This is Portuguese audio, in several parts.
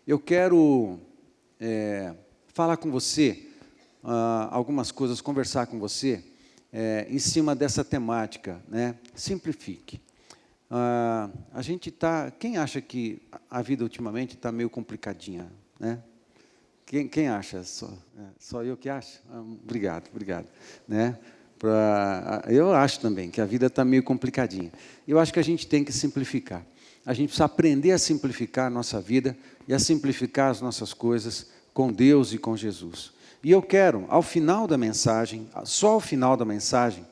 Eu quero falar com você, algumas coisas, conversar com você, em cima dessa temática, né? Simplifique. A gente está... Quem acha que a vida ultimamente está meio complicadinha, né? Quem acha? Só eu que acho? Obrigado. Né? Eu acho também que a vida está meio complicadinha. Eu acho que a gente tem que simplificar. A gente precisa aprender a simplificar a nossa vida e a simplificar as nossas coisas com Deus e com Jesus. E eu quero, ao final da mensagem, só ao final da mensagem,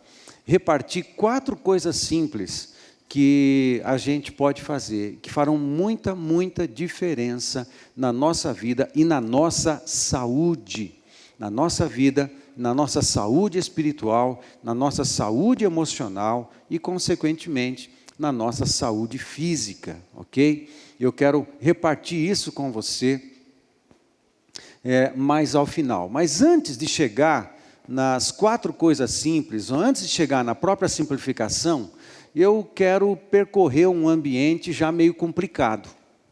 repartir 4 coisas simples que a gente pode fazer, que farão muita diferença na nossa vida e na nossa saúde. Na nossa vida, na nossa saúde espiritual, na nossa saúde emocional e, consequentemente, na nossa saúde física, ok? Eu quero repartir isso com você mais ao final. Mas antes de chegar nas 4 coisas simples, ou antes de chegar na própria simplificação, eu quero percorrer um ambiente já meio complicado,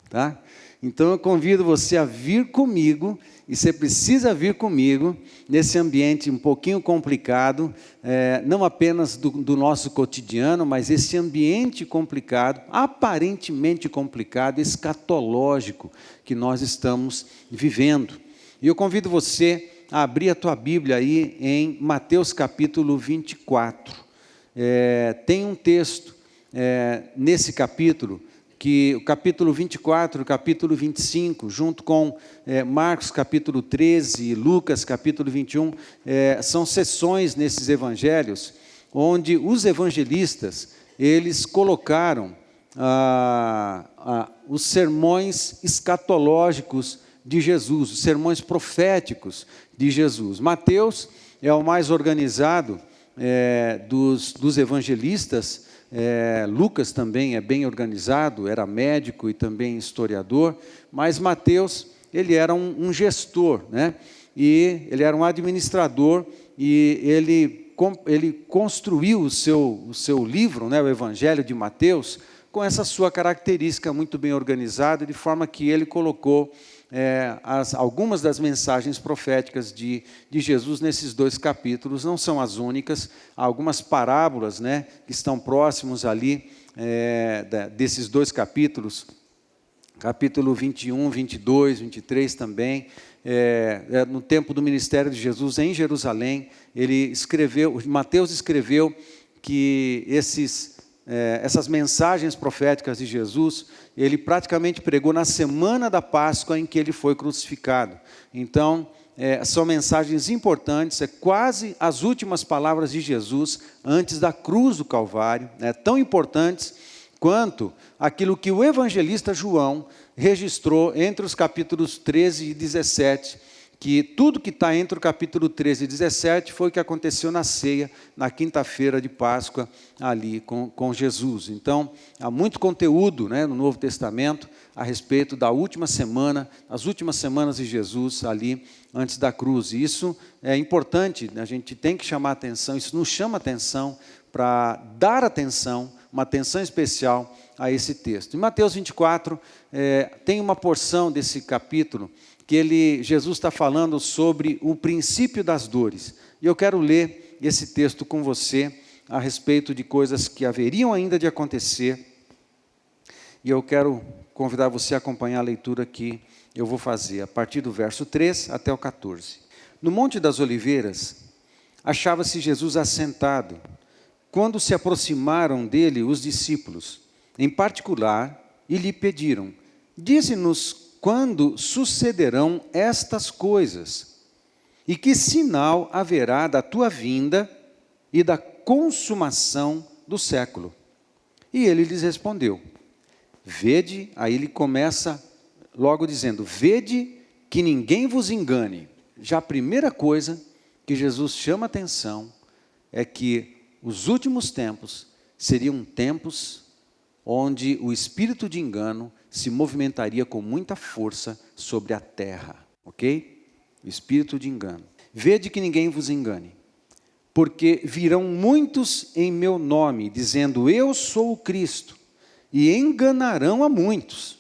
tá? Então eu convido você a vir comigo, e você precisa vir comigo, nesse ambiente um pouquinho complicado, não apenas do nosso cotidiano, mas esse ambiente complicado, aparentemente complicado, escatológico, que nós estamos vivendo. E eu convido você a abrir a tua Bíblia aí em Mateus capítulo 24. Tem um texto nesse capítulo, que o capítulo 24, o capítulo 25, junto com Marcos capítulo 13 e Lucas capítulo 21, são sessões nesses evangelhos, onde os evangelistas, eles colocaram os sermões escatológicos de Jesus, os sermões proféticos de Jesus. Mateus é o mais organizado dos evangelistas. Lucas também é bem organizado, era médico e também historiador, mas Mateus, ele era um gestor, né? E ele era um administrador, e ele construiu o seu livro, né, o Evangelho de Mateus, com essa sua característica muito bem organizada, de forma que ele colocou algumas das mensagens proféticas de Jesus nesses 2 capítulos. Não são as únicas, há algumas parábolas, né, que estão próximos ali desses 2 capítulos, capítulo 21, 22, 23 também, no tempo do ministério de Jesus em Jerusalém. Mateus escreveu que essas mensagens proféticas de Jesus, ele praticamente pregou na semana da Páscoa em que ele foi crucificado. Então, são mensagens importantes, quase as últimas palavras de Jesus antes da cruz do Calvário, tão importantes quanto aquilo que o evangelista João registrou entre os capítulos 13 e 17, que tudo que está entre o capítulo 13 e 17 foi o que aconteceu na ceia, na quinta-feira de Páscoa, ali com Jesus. Então, há muito conteúdo, né, no Novo Testamento a respeito da última semana, as últimas semanas de Jesus ali antes da cruz. E isso é importante, a gente tem que chamar atenção, isso nos chama atenção para dar atenção, uma atenção especial a esse texto. Em Mateus 24, tem uma porção desse capítulo que Jesus está falando sobre o princípio das dores. E eu quero ler esse texto com você a respeito de coisas que haveriam ainda de acontecer. E eu quero convidar você a acompanhar a leitura que eu vou fazer, a partir do verso 3 até o 14. No Monte das Oliveiras, achava-se Jesus assentado, quando se aproximaram dele os discípulos, em particular, e lhe pediram: dize-nos quando sucederão estas coisas, e que sinal haverá da tua vinda e da consumação do século? E ele lhes respondeu: vede, aí ele começa logo dizendo, vede que ninguém vos engane. Já a primeira coisa que Jesus chama atenção é que os últimos tempos seriam tempos onde o espírito de engano se movimentaria com muita força sobre a terra, ok? O espírito de engano. Vede que ninguém vos engane, porque virão muitos em meu nome, dizendo, eu sou o Cristo, e enganarão a muitos.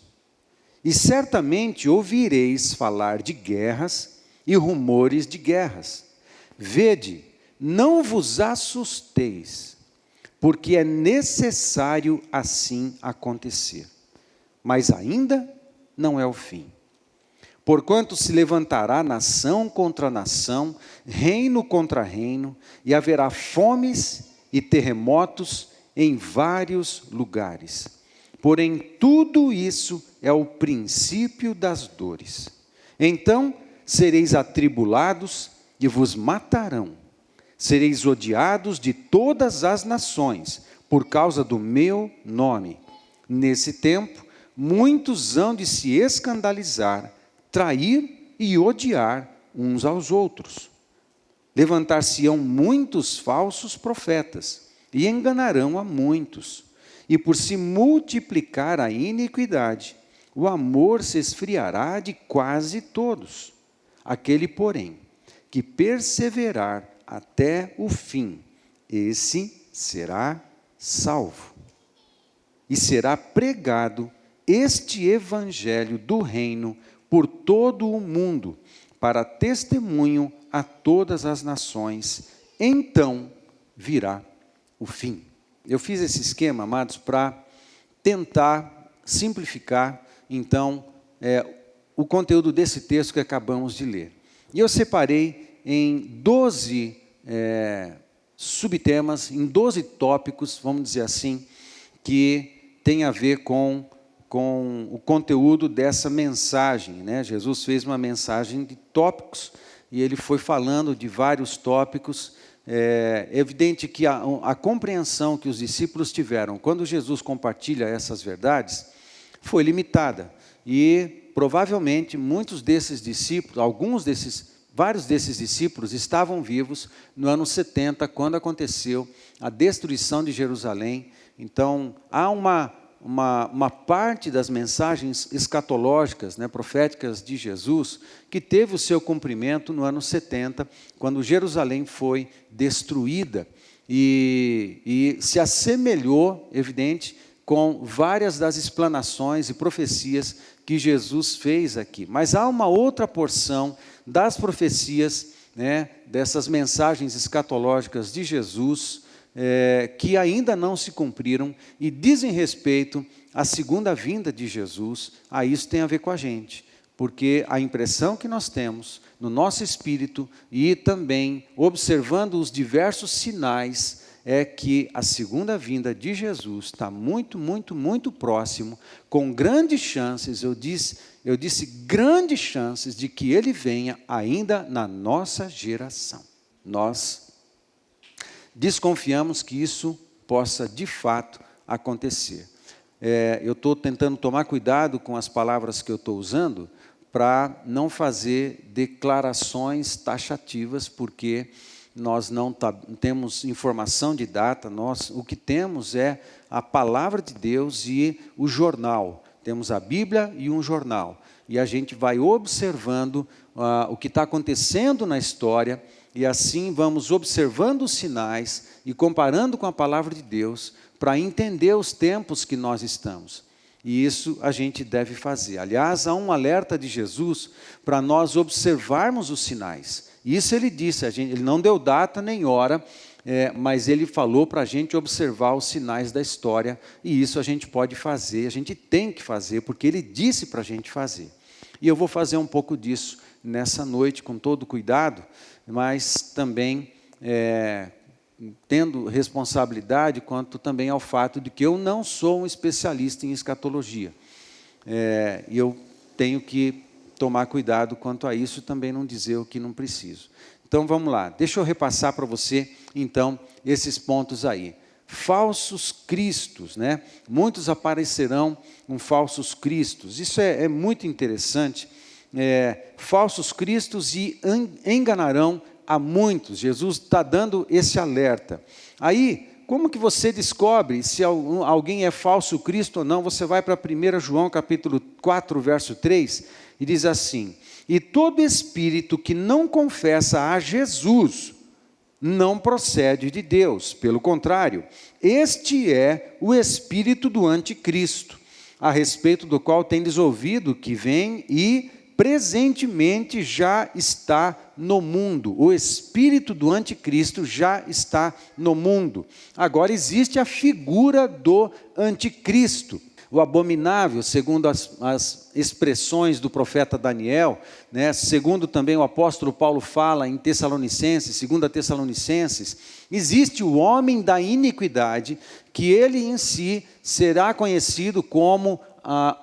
E certamente ouvireis falar de guerras e rumores de guerras. Vede, não vos assusteis, porque é necessário assim acontecer. Mas ainda não é o fim. Porquanto se levantará nação contra nação, reino contra reino, e haverá fomes e terremotos em vários lugares. Porém, tudo isso é o princípio das dores. Então sereis atribulados e vos matarão. Sereis odiados de todas as nações, por causa do meu nome. Nesse tempo, muitos hão de se escandalizar, trair e odiar uns aos outros. Levantar-se-ão muitos falsos profetas, e enganarão a muitos. E por se multiplicar a iniquidade, o amor se esfriará de quase todos. Aquele, porém, que perseverar até o fim, esse será salvo. E será pregado este evangelho do reino por todo o mundo, para testemunho a todas as nações. Então virá o fim. Eu fiz esse esquema, amados, para tentar simplificar, então, o conteúdo desse texto que acabamos de ler. E eu separei em 12 subtemas, em 12 tópicos, vamos dizer assim, que tem a ver com o conteúdo dessa mensagem, né? Jesus fez uma mensagem de tópicos, e ele foi falando de vários tópicos. É evidente que a compreensão que os discípulos tiveram quando Jesus compartilha essas verdades foi limitada, e provavelmente muitos desses discípulos, vários desses discípulos estavam vivos no ano 70, quando aconteceu a destruição de Jerusalém. Então, há uma parte das mensagens escatológicas, né, proféticas de Jesus, que teve o seu cumprimento no ano 70, quando Jerusalém foi destruída, e se assemelhou, evidente, com várias das explanações e profecias que Jesus fez aqui. Mas há uma outra porção das profecias, né, dessas mensagens escatológicas de Jesus, que ainda não se cumpriram e dizem respeito à segunda vinda de Jesus. Isso tem a ver com a gente, porque a impressão que nós temos no nosso espírito, e também observando os diversos sinais, é que a segunda vinda de Jesus está muito, muito, muito próximo, com grandes chances, eu disse grandes chances de que ele venha ainda na nossa geração. Nós desconfiamos que isso possa, de fato, acontecer. Eu estou tentando tomar cuidado com as palavras que eu estou usando, para não fazer declarações taxativas, porque nós não temos informação de data, o que temos é a palavra de Deus e o jornal. Temos a Bíblia e um jornal, e a gente vai observando o que está acontecendo na história, e assim vamos observando os sinais e comparando com a palavra de Deus, para entender os tempos que nós estamos. E isso a gente deve fazer. Aliás, há um alerta de Jesus para nós observarmos os sinais. Isso ele disse, ele não deu data nem hora, mas ele falou para a gente observar os sinais da história, e isso a gente pode fazer, a gente tem que fazer, porque ele disse para a gente fazer. E eu vou fazer um pouco disso nessa noite, com todo cuidado, mas também tendo responsabilidade quanto também ao fato de que eu não sou um especialista em escatologia. E eu tenho que tomar cuidado quanto a isso, também não dizer o que não preciso. Então, vamos lá. Deixa eu repassar para você, então, esses pontos aí. Falsos cristos, né? Muitos aparecerão com falsos cristos. Isso é muito interessante. Falsos cristos e enganarão a muitos. Jesus está dando esse alerta. Aí, como que você descobre se alguém é falso Cristo ou não? Você vai para 1 João capítulo 4, verso 3, e diz assim: e todo espírito que não confessa a Jesus não procede de Deus. Pelo contrário, este é o espírito do anticristo, a respeito do qual tendes ouvido que vem e presentemente já está no mundo. O espírito do anticristo já está no mundo. Agora existe a figura do anticristo. O abominável, segundo as expressões do profeta Daniel, né, segundo também o apóstolo Paulo fala em Tessalonicenses, 2 Tessalonicenses, existe o homem da iniquidade, que ele em si será conhecido como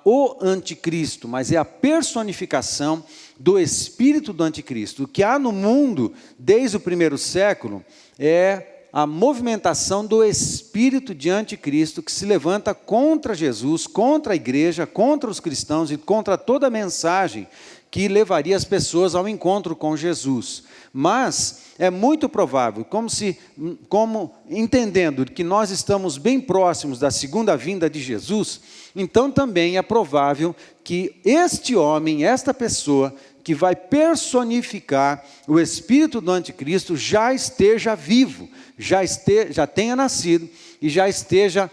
o anticristo, mas é a personificação do espírito do anticristo. O que há no mundo desde o primeiro século é a movimentação do espírito de anticristo que se levanta contra Jesus, contra a igreja, contra os cristãos e contra toda a mensagem que levaria as pessoas ao encontro com Jesus. Mas é muito provável, como entendendo que nós estamos bem próximos da segunda vinda de Jesus, então também é provável que este homem, esta pessoa que vai personificar o espírito do anticristo já esteja vivo, já tenha nascido e já esteja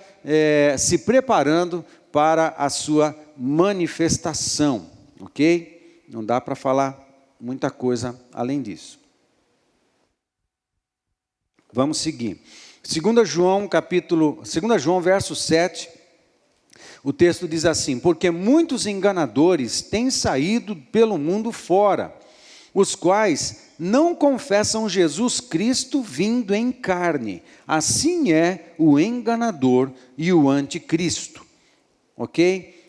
se preparando para a sua manifestação, ok? Não dá para falar muita coisa além disso. Vamos seguir. 2 João, verso 7, o texto diz assim: porque muitos enganadores têm saído pelo mundo fora, os quais não confessam Jesus Cristo vindo em carne. Assim é o enganador e o anticristo. Ok?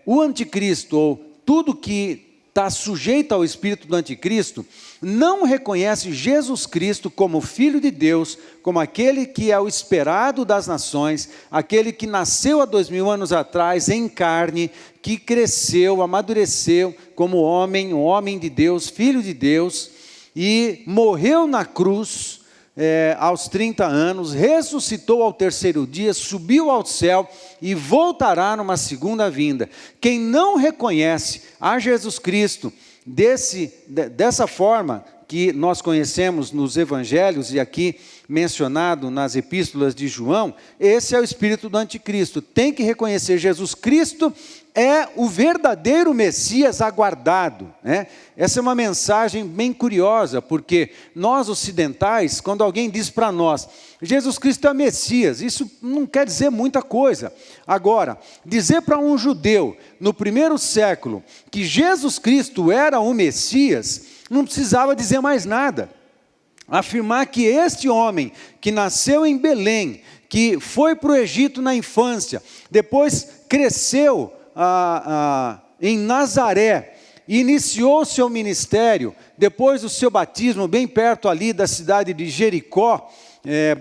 O anticristo, ou tudo que está sujeito ao espírito do anticristo, não reconhece Jesus Cristo como Filho de Deus, como aquele que é o esperado das nações, aquele que nasceu há 2000 anos atrás em carne, que cresceu, amadureceu como homem, um homem de Deus, Filho de Deus, e morreu na cruz aos 30 anos, ressuscitou ao terceiro dia, subiu ao céu e voltará numa segunda vinda. Quem não reconhece a Jesus Cristo dessa forma que nós conhecemos nos evangelhos e aqui mencionado nas epístolas de João, esse é o espírito do anticristo. Tem que reconhecer Jesus Cristo é o verdadeiro Messias aguardado, né? Essa é uma mensagem bem curiosa, porque nós ocidentais, quando alguém diz para nós, Jesus Cristo é Messias, isso não quer dizer muita coisa. Agora, dizer para um judeu, no primeiro século, que Jesus Cristo era o Messias, não precisava dizer mais nada. Afirmar que este homem, que nasceu em Belém, que foi para o Egito na infância, depois cresceu em Nazaré, iniciou seu ministério, depois do seu batismo, bem perto ali da cidade de Jericó,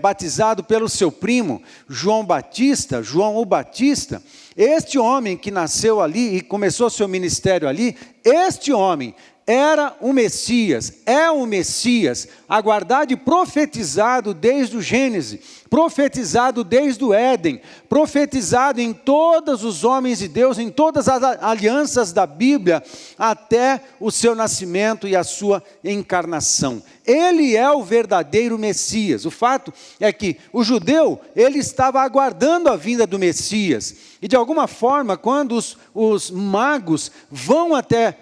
batizado pelo seu primo, João o Batista, este homem que nasceu ali e começou seu ministério ali, este homem era o Messias, é o Messias, aguardado e profetizado desde o Gênesis, profetizado desde o Éden, profetizado em todos os homens de Deus, em todas as alianças da Bíblia, até o seu nascimento e a sua encarnação. Ele é o verdadeiro Messias. O fato é que o judeu, ele estava aguardando a vinda do Messias. E de alguma forma, quando os magos vão até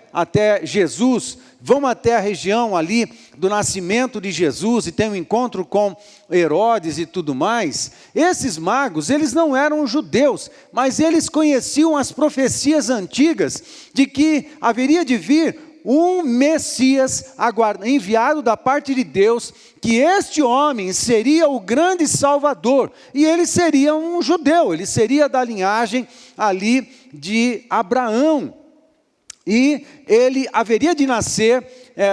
Jesus, vão até a região ali do nascimento de Jesus e tem um encontro com Herodes e tudo mais, esses magos, eles não eram judeus, mas eles conheciam as profecias antigas de que haveria de vir um Messias enviado da parte de Deus, que este homem seria o grande Salvador, e ele seria um judeu, ele seria da linhagem ali de Abraão, e ele haveria de nascer,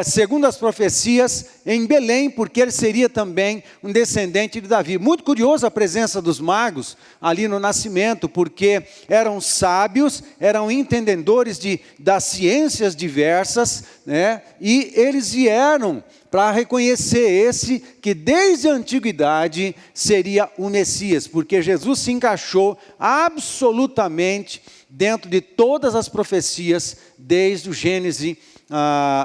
segundo as profecias, em Belém, porque ele seria também um descendente de Davi. Muito curiosa a presença dos magos ali no nascimento, porque eram sábios, eram entendedores das ciências diversas, né? E eles vieram para reconhecer esse que desde a antiguidade seria o Messias, porque Jesus se encaixou absolutamente dentro de todas as profecias, desde o Gênesis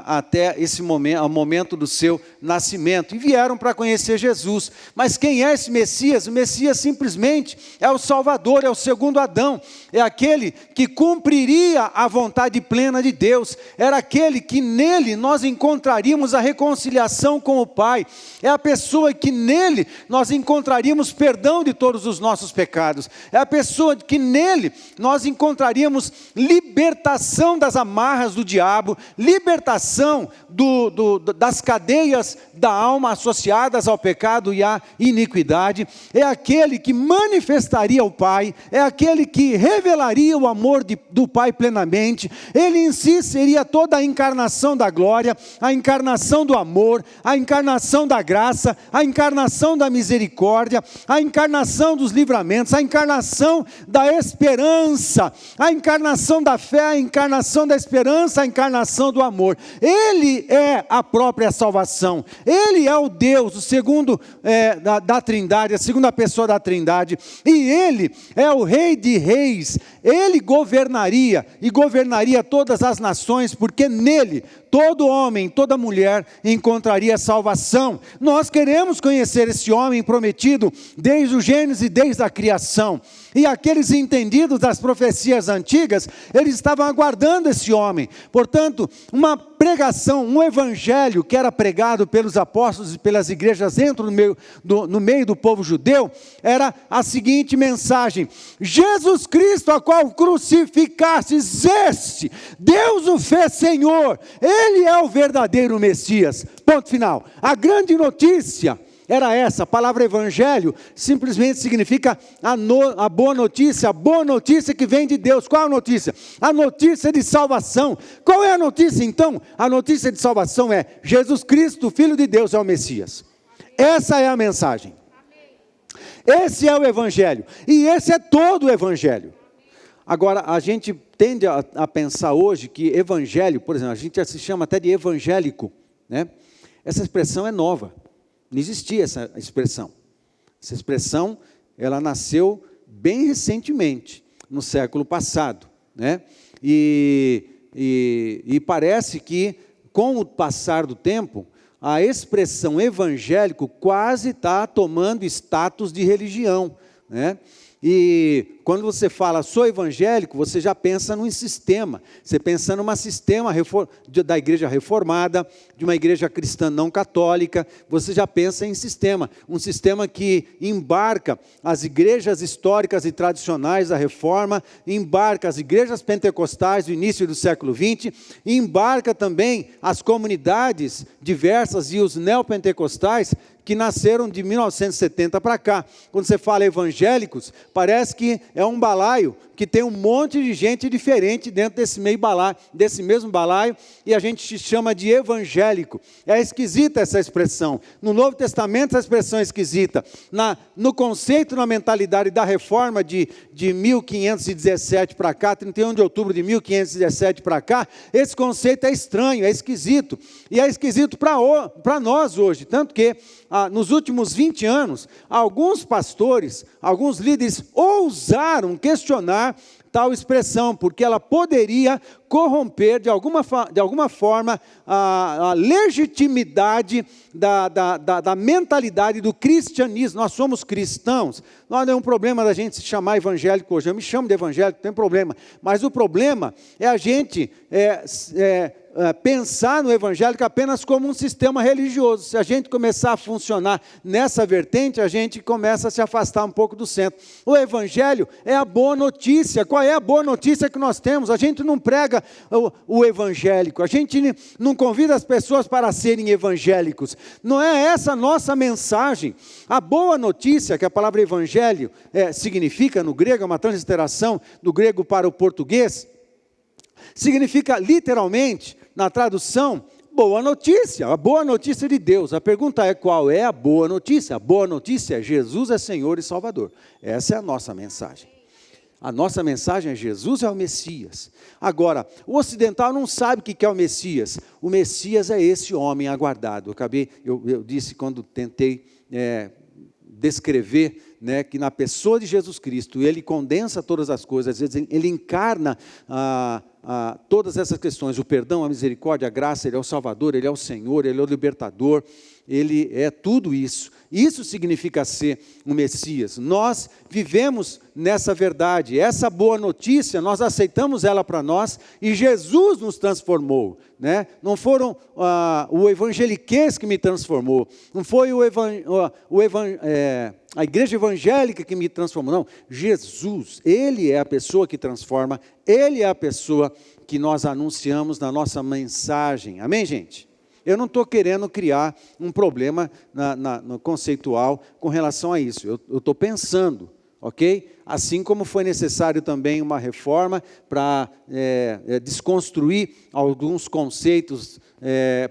até esse momento, ao momento do seu nascimento, e vieram para conhecer Jesus. Mas quem é esse Messias? O Messias simplesmente é o Salvador, é o segundo Adão, é aquele que cumpriria a vontade plena de Deus, era aquele que nele nós encontraríamos a reconciliação com o Pai, é a pessoa que nele nós encontraríamos perdão de todos os nossos pecados, é a pessoa que nele nós encontraríamos libertação das amarras do diabo, libertação das cadeias da alma associadas ao pecado e à iniquidade, é aquele que manifestaria o Pai, é aquele que revelaria o amor do Pai plenamente, ele em si seria toda a encarnação da glória, a encarnação do amor, a encarnação da graça, a encarnação da misericórdia, a encarnação dos livramentos, a encarnação da esperança, a encarnação da fé, a encarnação da esperança, a encarnação do amor. Ele é a própria salvação, ele é o Deus, o segundo da Trindade, a segunda pessoa da Trindade, e ele é o Rei de Reis, ele governaria e governaria todas as nações, porque nele todo homem, toda mulher encontraria salvação. Nós queremos conhecer esse homem prometido desde o Gênesis, desde a criação. E aqueles entendidos das profecias antigas, eles estavam aguardando esse homem. Portanto, uma pregação, um evangelho que era pregado pelos apóstolos e pelas igrejas dentro no meio do povo judeu, era a seguinte mensagem: Jesus Cristo, a qual crucificastes, este, Deus o fez Senhor, ele é o verdadeiro Messias. Ponto final. A grande notícia era essa. A palavra evangelho simplesmente significa a boa notícia que vem de Deus. Qual a notícia? A notícia de salvação. Qual é a notícia então? A notícia de salvação é: Jesus Cristo, Filho de Deus, é o Messias. Essa é a mensagem. Esse é o evangelho, e esse é todo o evangelho. Agora, a gente tende a pensar hoje que evangelho, por exemplo, a gente se chama até de evangélico, né? Essa expressão é nova. Não existia essa expressão. Essa expressão, ela nasceu bem recentemente, no século passado, né? E parece que, com o passar do tempo, a expressão evangélico quase está tomando status de religião, né? E quando você fala sou evangélico, você já pensa num sistema, você pensa num sistema da igreja reformada, de uma igreja cristã não católica, você já pensa em sistema, um sistema que embarca as igrejas históricas e tradicionais da reforma, embarca as igrejas pentecostais do início do século XX, embarca também as comunidades diversas e os neopentecostais, que nasceram de 1970 para cá. Quando você fala evangélicos, parece que é um balaio que tem um monte de gente diferente dentro desse mesmo balaio, e a gente chama de evangélico. É esquisita essa expressão. No Novo Testamento essa expressão é esquisita. No conceito, na mentalidade da reforma de 1517 para cá, 31 de outubro de 1517 para cá, esse conceito é estranho, é esquisito. E é esquisito para nós hoje, tanto que nos últimos 20 anos, alguns pastores, alguns líderes ousaram questionar tal expressão, porque ela poderia corromper de alguma forma a legitimidade da mentalidade do cristianismo. Nós somos cristãos, não há nenhum problema da gente se chamar evangélico hoje, eu me chamo de evangélico, não tem problema, mas o problema é a gente pensar no evangélico apenas como um sistema religioso. Se a gente começar a funcionar nessa vertente, a gente começa a se afastar um pouco do centro. O evangelho é a boa notícia. Qual é a boa notícia que nós temos? A gente não prega o evangélico, a gente não convida as pessoas para serem evangélicos. Não é essa a nossa mensagem. A boa notícia, que a palavra evangelho significa no grego, é uma transliteração do grego para o português, significa literalmente, na tradução, boa notícia, a boa notícia de Deus. A pergunta é: qual é a boa notícia? A boa notícia é: Jesus é Senhor e Salvador. Essa é a nossa mensagem. A nossa mensagem é: Jesus é o Messias. Agora, o ocidental não sabe o que é o Messias. O Messias é esse homem aguardado. Eu disse quando tentei descrever né, que na pessoa de Jesus Cristo, ele condensa todas as coisas, às vezes ele encarna todas essas questões, o perdão, a misericórdia, a graça, ele é o Salvador, ele é o Senhor, ele é o libertador, ele é tudo isso. Isso significa ser o Messias. Nós vivemos nessa verdade, essa boa notícia, nós aceitamos ela para nós e Jesus nos transformou, né? Não foram o evangeliquez que me transformou, não foi a igreja evangélica que me transformou, não. Jesus, Ele é a pessoa que transforma, Ele é a pessoa que nós anunciamos na nossa mensagem. Amém, gente? Eu não estou querendo criar um problema no conceitual com relação a isso. Eu estou pensando, ok? Assim como foi necessário também uma reforma para desconstruir alguns conceitos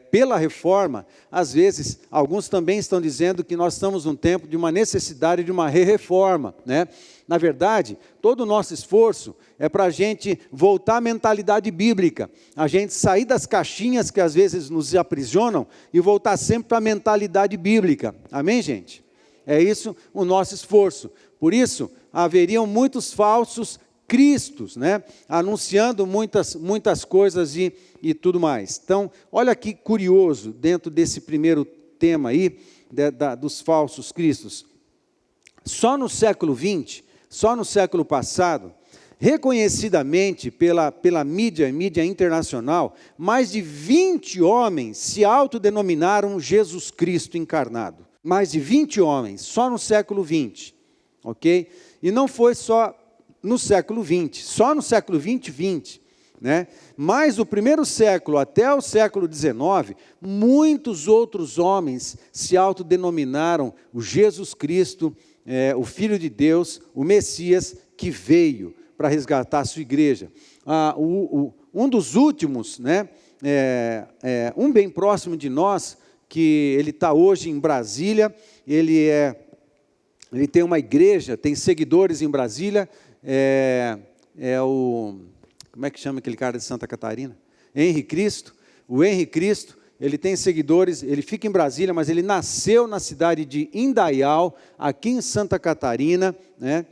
pela reforma. Às vezes, alguns também estão dizendo que nós estamos num tempo de uma necessidade de uma reforma, né? Na verdade, todo o nosso esforço é para a gente voltar à mentalidade bíblica, a gente sair das caixinhas que às vezes nos aprisionam e voltar sempre para a mentalidade bíblica. Amém, gente? É isso o nosso esforço. Por isso, haveriam muitos falsos cristos, né? Anunciando muitas coisas e tudo mais. Então, olha que curioso, dentro desse primeiro tema aí, dos falsos cristos. Só no século XX, só no século passado, reconhecidamente pela mídia internacional, mais de 20 homens se autodenominaram Jesus Cristo encarnado. Mais de 20 homens, só no século XX, ok? E não foi só no século XX, só no século XX, né? Mas do primeiro século até o século XIX, muitos outros homens se autodenominaram o Jesus Cristo, o Filho de Deus, o Messias, que veio para resgatar a sua igreja. Um dos últimos, né, um bem próximo de nós, que ele está hoje em Brasília, ele tem uma igreja, tem seguidores em Brasília, como é que chama aquele cara de Santa Catarina? Henri Cristo. O Henri Cristo, ele tem seguidores, ele fica em Brasília, mas ele nasceu na cidade de Indaial, aqui em Santa Catarina, né?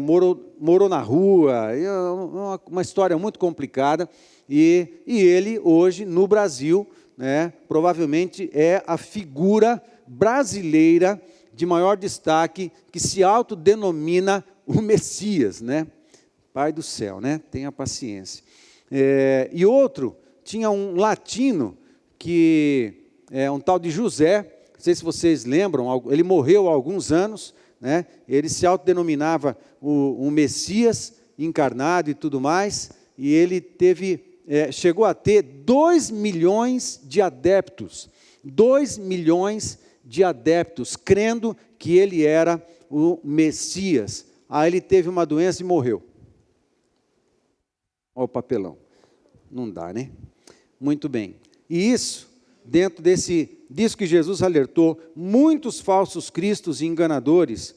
Morou na rua, uma história muito complicada, e ele hoje no Brasil, né, provavelmente é a figura brasileira de maior destaque, que se autodenomina o Messias, né? Pai do céu, né? Tenha paciência. E outro, tinha um latino, que é um tal de José, não sei se vocês lembram, ele morreu há alguns anos, né? Ele se autodenominava o Messias encarnado e tudo mais, e ele chegou a ter 2 milhões de adeptos, 2 milhões de adeptos, crendo que ele era o Messias. Aí ele teve uma doença e morreu. Olha o papelão. Não dá, né? Muito bem. E isso, dentro disso que Jesus alertou, muitos falsos cristos e enganadores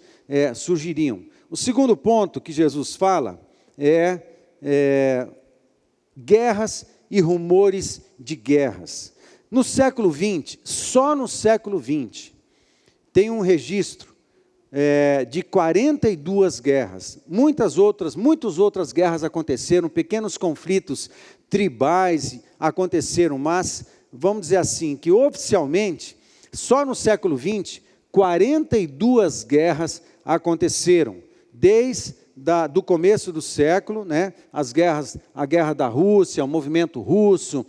surgiriam. O segundo ponto que Jesus fala é guerras e rumores de guerras. No século XX, só no século XX, tem um registro de 42 guerras. Muitas outras guerras aconteceram, pequenos conflitos tribais aconteceram, mas vamos dizer assim, que oficialmente, só no século XX, 42 guerras aconteceram, desde do começo do século, né, a guerra da Rússia, o movimento russo,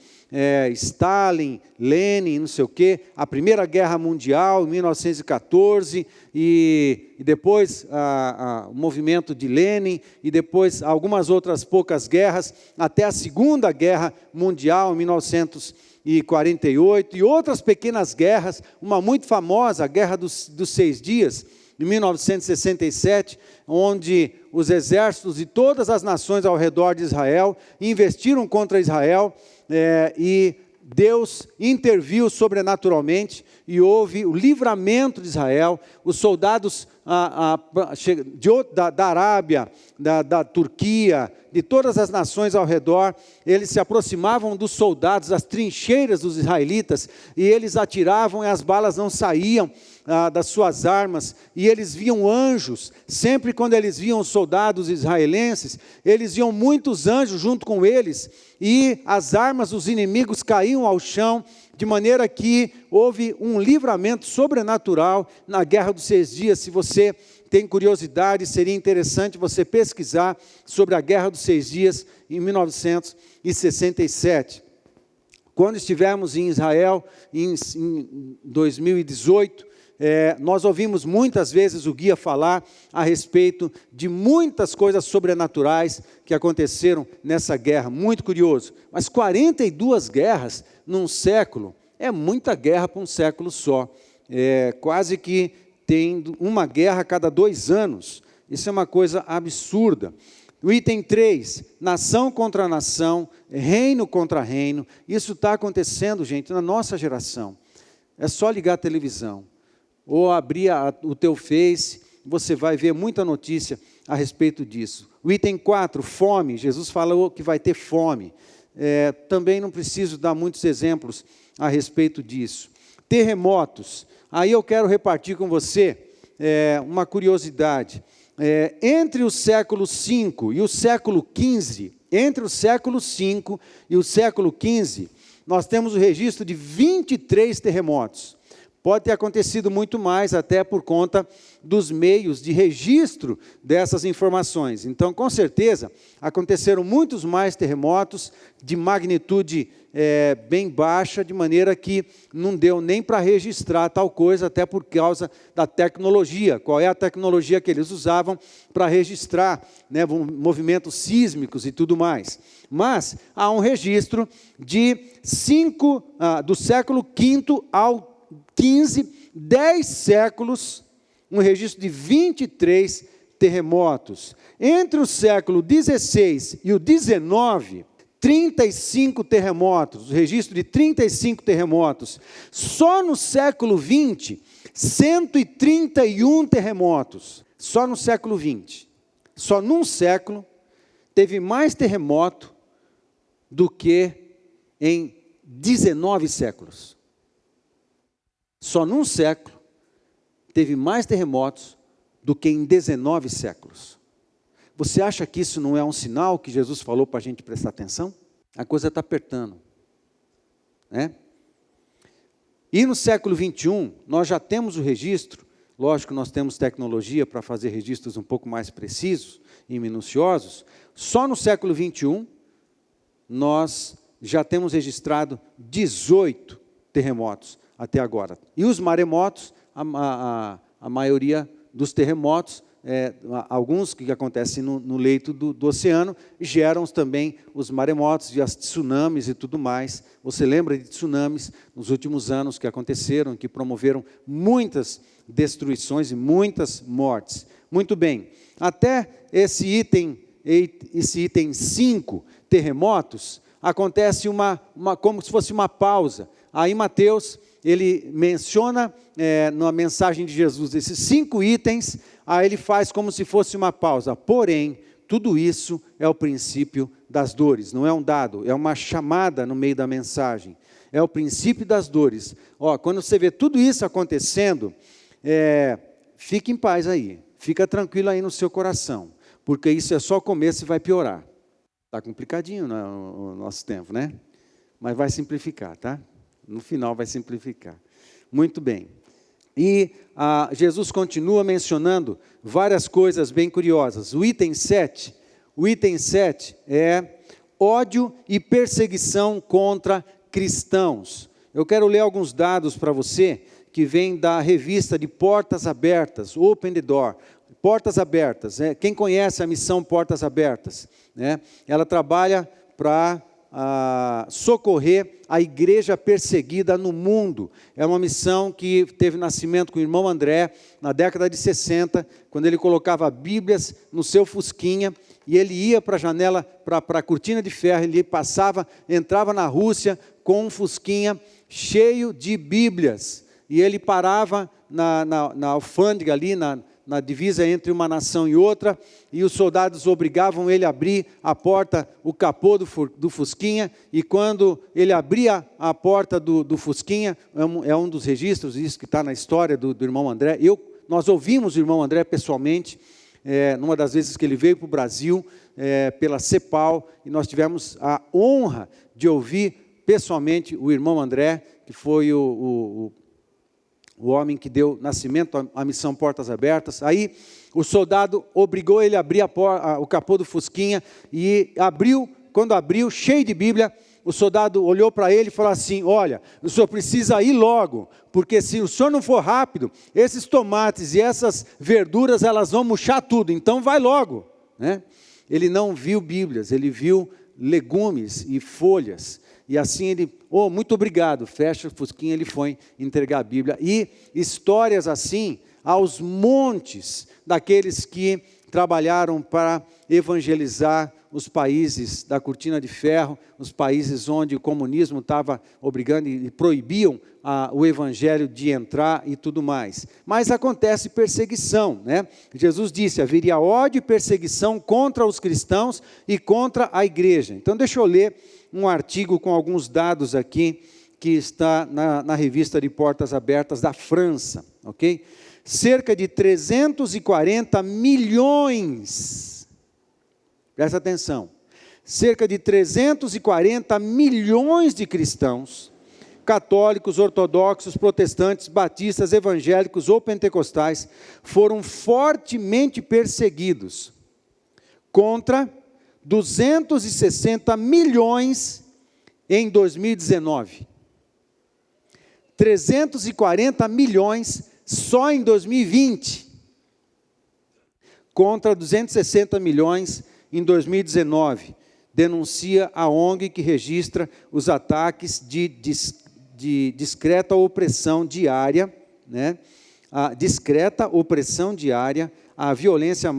Stalin, Lenin, não sei o quê, a Primeira Guerra Mundial, em 1914, e depois o movimento de Lenin, e depois algumas outras poucas guerras, até a Segunda Guerra Mundial, em 1948, e outras pequenas guerras, uma muito famosa, a Guerra dos 6 Dias, em 1967, onde os exércitos de todas as nações ao redor de Israel investiram contra Israel, e Deus interviu sobrenaturalmente e houve o livramento de Israel. Os soldados da Arábia, da Turquia, de todas as nações ao redor, eles se aproximavam dos soldados, das trincheiras dos israelitas, e eles atiravam e as balas não saíam das suas armas, e eles viam anjos. Sempre quando eles viam os soldados israelenses, eles viam muitos anjos junto com eles, e as armas dos inimigos caíam ao chão, de maneira que houve um livramento sobrenatural na Guerra dos 6 Dias. Se você tem curiosidade, seria interessante você pesquisar sobre a Guerra dos 6 Dias em 1967. Quando estivemos em Israel, em 2018, nós ouvimos muitas vezes o guia falar a respeito de muitas coisas sobrenaturais que aconteceram nessa guerra, muito curioso. Mas 42 guerras num século, é muita guerra para um século só. Quase que tem uma guerra a cada 2 anos. Isso é uma coisa absurda. O item 3, nação contra nação, reino contra reino. Isso está acontecendo, gente, na nossa geração. É só ligar a televisão, ou abrir o teu Face, você vai ver muita notícia a respeito disso. O item 4, fome. Jesus falou que vai ter fome. Também não preciso dar muitos exemplos a respeito disso. Terremotos. Aí eu quero repartir com você uma curiosidade. Entre o século V e o século XV, entre o século V e o século XV, nós temos o registro de 23 terremotos. Pode ter acontecido muito mais, até por conta dos meios de registro dessas informações. Então, com certeza, aconteceram muitos mais terremotos de magnitude bem baixa, de maneira que não deu nem para registrar tal coisa, até por causa da tecnologia. Qual é a tecnologia que eles usavam para registrar, né, movimentos sísmicos e tudo mais? Mas há um registro do século V ao 15, 10 séculos, um registro de 23 terremotos. Entre o século XVI e o XIX, 35 terremotos, o registro de 35 terremotos. Só no século XX, 131 terremotos. Só no século XX. Só num século, teve mais terremoto do que em 19 séculos. Só num século, teve mais terremotos do que em 19 séculos. Você acha que isso não é um sinal que Jesus falou para a gente prestar atenção? A coisa está apertando, né? E no século XXI, nós já temos o registro, lógico que nós temos tecnologia para fazer registros um pouco mais precisos e minuciosos. Só no século XXI, nós já temos registrado 18 terremotos até agora. E os maremotos, a maioria dos terremotos, alguns que acontecem no leito do oceano, geram também os maremotos e as tsunamis e tudo mais. Você lembra de tsunamis nos últimos anos que aconteceram, que promoveram muitas destruições e muitas mortes. Muito bem, até esse item 5, terremotos, acontece como se fosse uma pausa. Aí Mateus, ele menciona na mensagem de Jesus esses 5 itens, aí ele faz como se fosse uma pausa. Porém, tudo isso é o princípio das dores, não é um dado, é uma chamada no meio da mensagem. É o princípio das dores. Quando você vê tudo isso acontecendo, fique em paz aí, fica tranquilo aí no seu coração, porque isso é só o começo e vai piorar. Está complicadinho o nosso tempo, né? Mas vai simplificar, tá? No final vai simplificar. Muito bem. E Jesus continua mencionando várias coisas bem curiosas. O item 7 é ódio e perseguição contra cristãos. Eu quero ler alguns dados para você, que vem da revista de Portas Abertas, Open the Door. Portas Abertas, quem conhece a missão Portas Abertas, né? Ela trabalha para socorrer a igreja perseguida no mundo. É uma missão que teve nascimento com o irmão André, na década de 60, quando ele colocava Bíblias no seu fusquinha, e ele ia para a janela, para a cortina de ferro, ele entrava na Rússia com um fusquinha cheio de Bíblias, e ele parava na alfândega ali, na divisa entre uma nação e outra, e os soldados obrigavam ele a abrir a porta, o capô do Fusquinha, e quando ele abria a porta do Fusquinha, é um dos registros, isso que está na história do irmão André, nós ouvimos o irmão André pessoalmente, numa das vezes que ele veio para o Brasil, pela CEPAL, e nós tivemos a honra de ouvir pessoalmente o irmão André, que foi o homem que deu nascimento à missão Portas Abertas. Aí o soldado obrigou ele a abrir o capô do Fusquinha, e abriu, quando abriu, cheio de Bíblia, o soldado olhou para ele e falou assim: olha, o senhor precisa ir logo, porque se o senhor não for rápido, esses tomates e essas verduras, elas vão murchar tudo, então vai logo, né? Ele não viu Bíblias, ele viu legumes e folhas, e assim ele, muito obrigado, fecha o Fusquinha, ele foi entregar a Bíblia, e histórias assim, aos montes, daqueles que trabalharam para evangelizar os países da cortina de ferro, os países onde o comunismo estava obrigando e proibiam o evangelho de entrar e tudo mais. Mas acontece perseguição, né? Jesus disse, haveria ódio e perseguição contra os cristãos e contra a igreja. Então deixa eu ler um artigo com alguns dados aqui, que está na revista de Portas Abertas da França, ok? Cerca de 340 milhões, presta atenção, cerca de 340 milhões de cristãos, católicos, ortodoxos, protestantes, batistas, evangélicos ou pentecostais, foram fortemente perseguidos, contra 260 milhões em 2019. 340 milhões só em 2020, contra 260 milhões em 2019, denuncia a ONG que registra os ataques de discreta opressão diária, né? A discreta opressão diária, a violência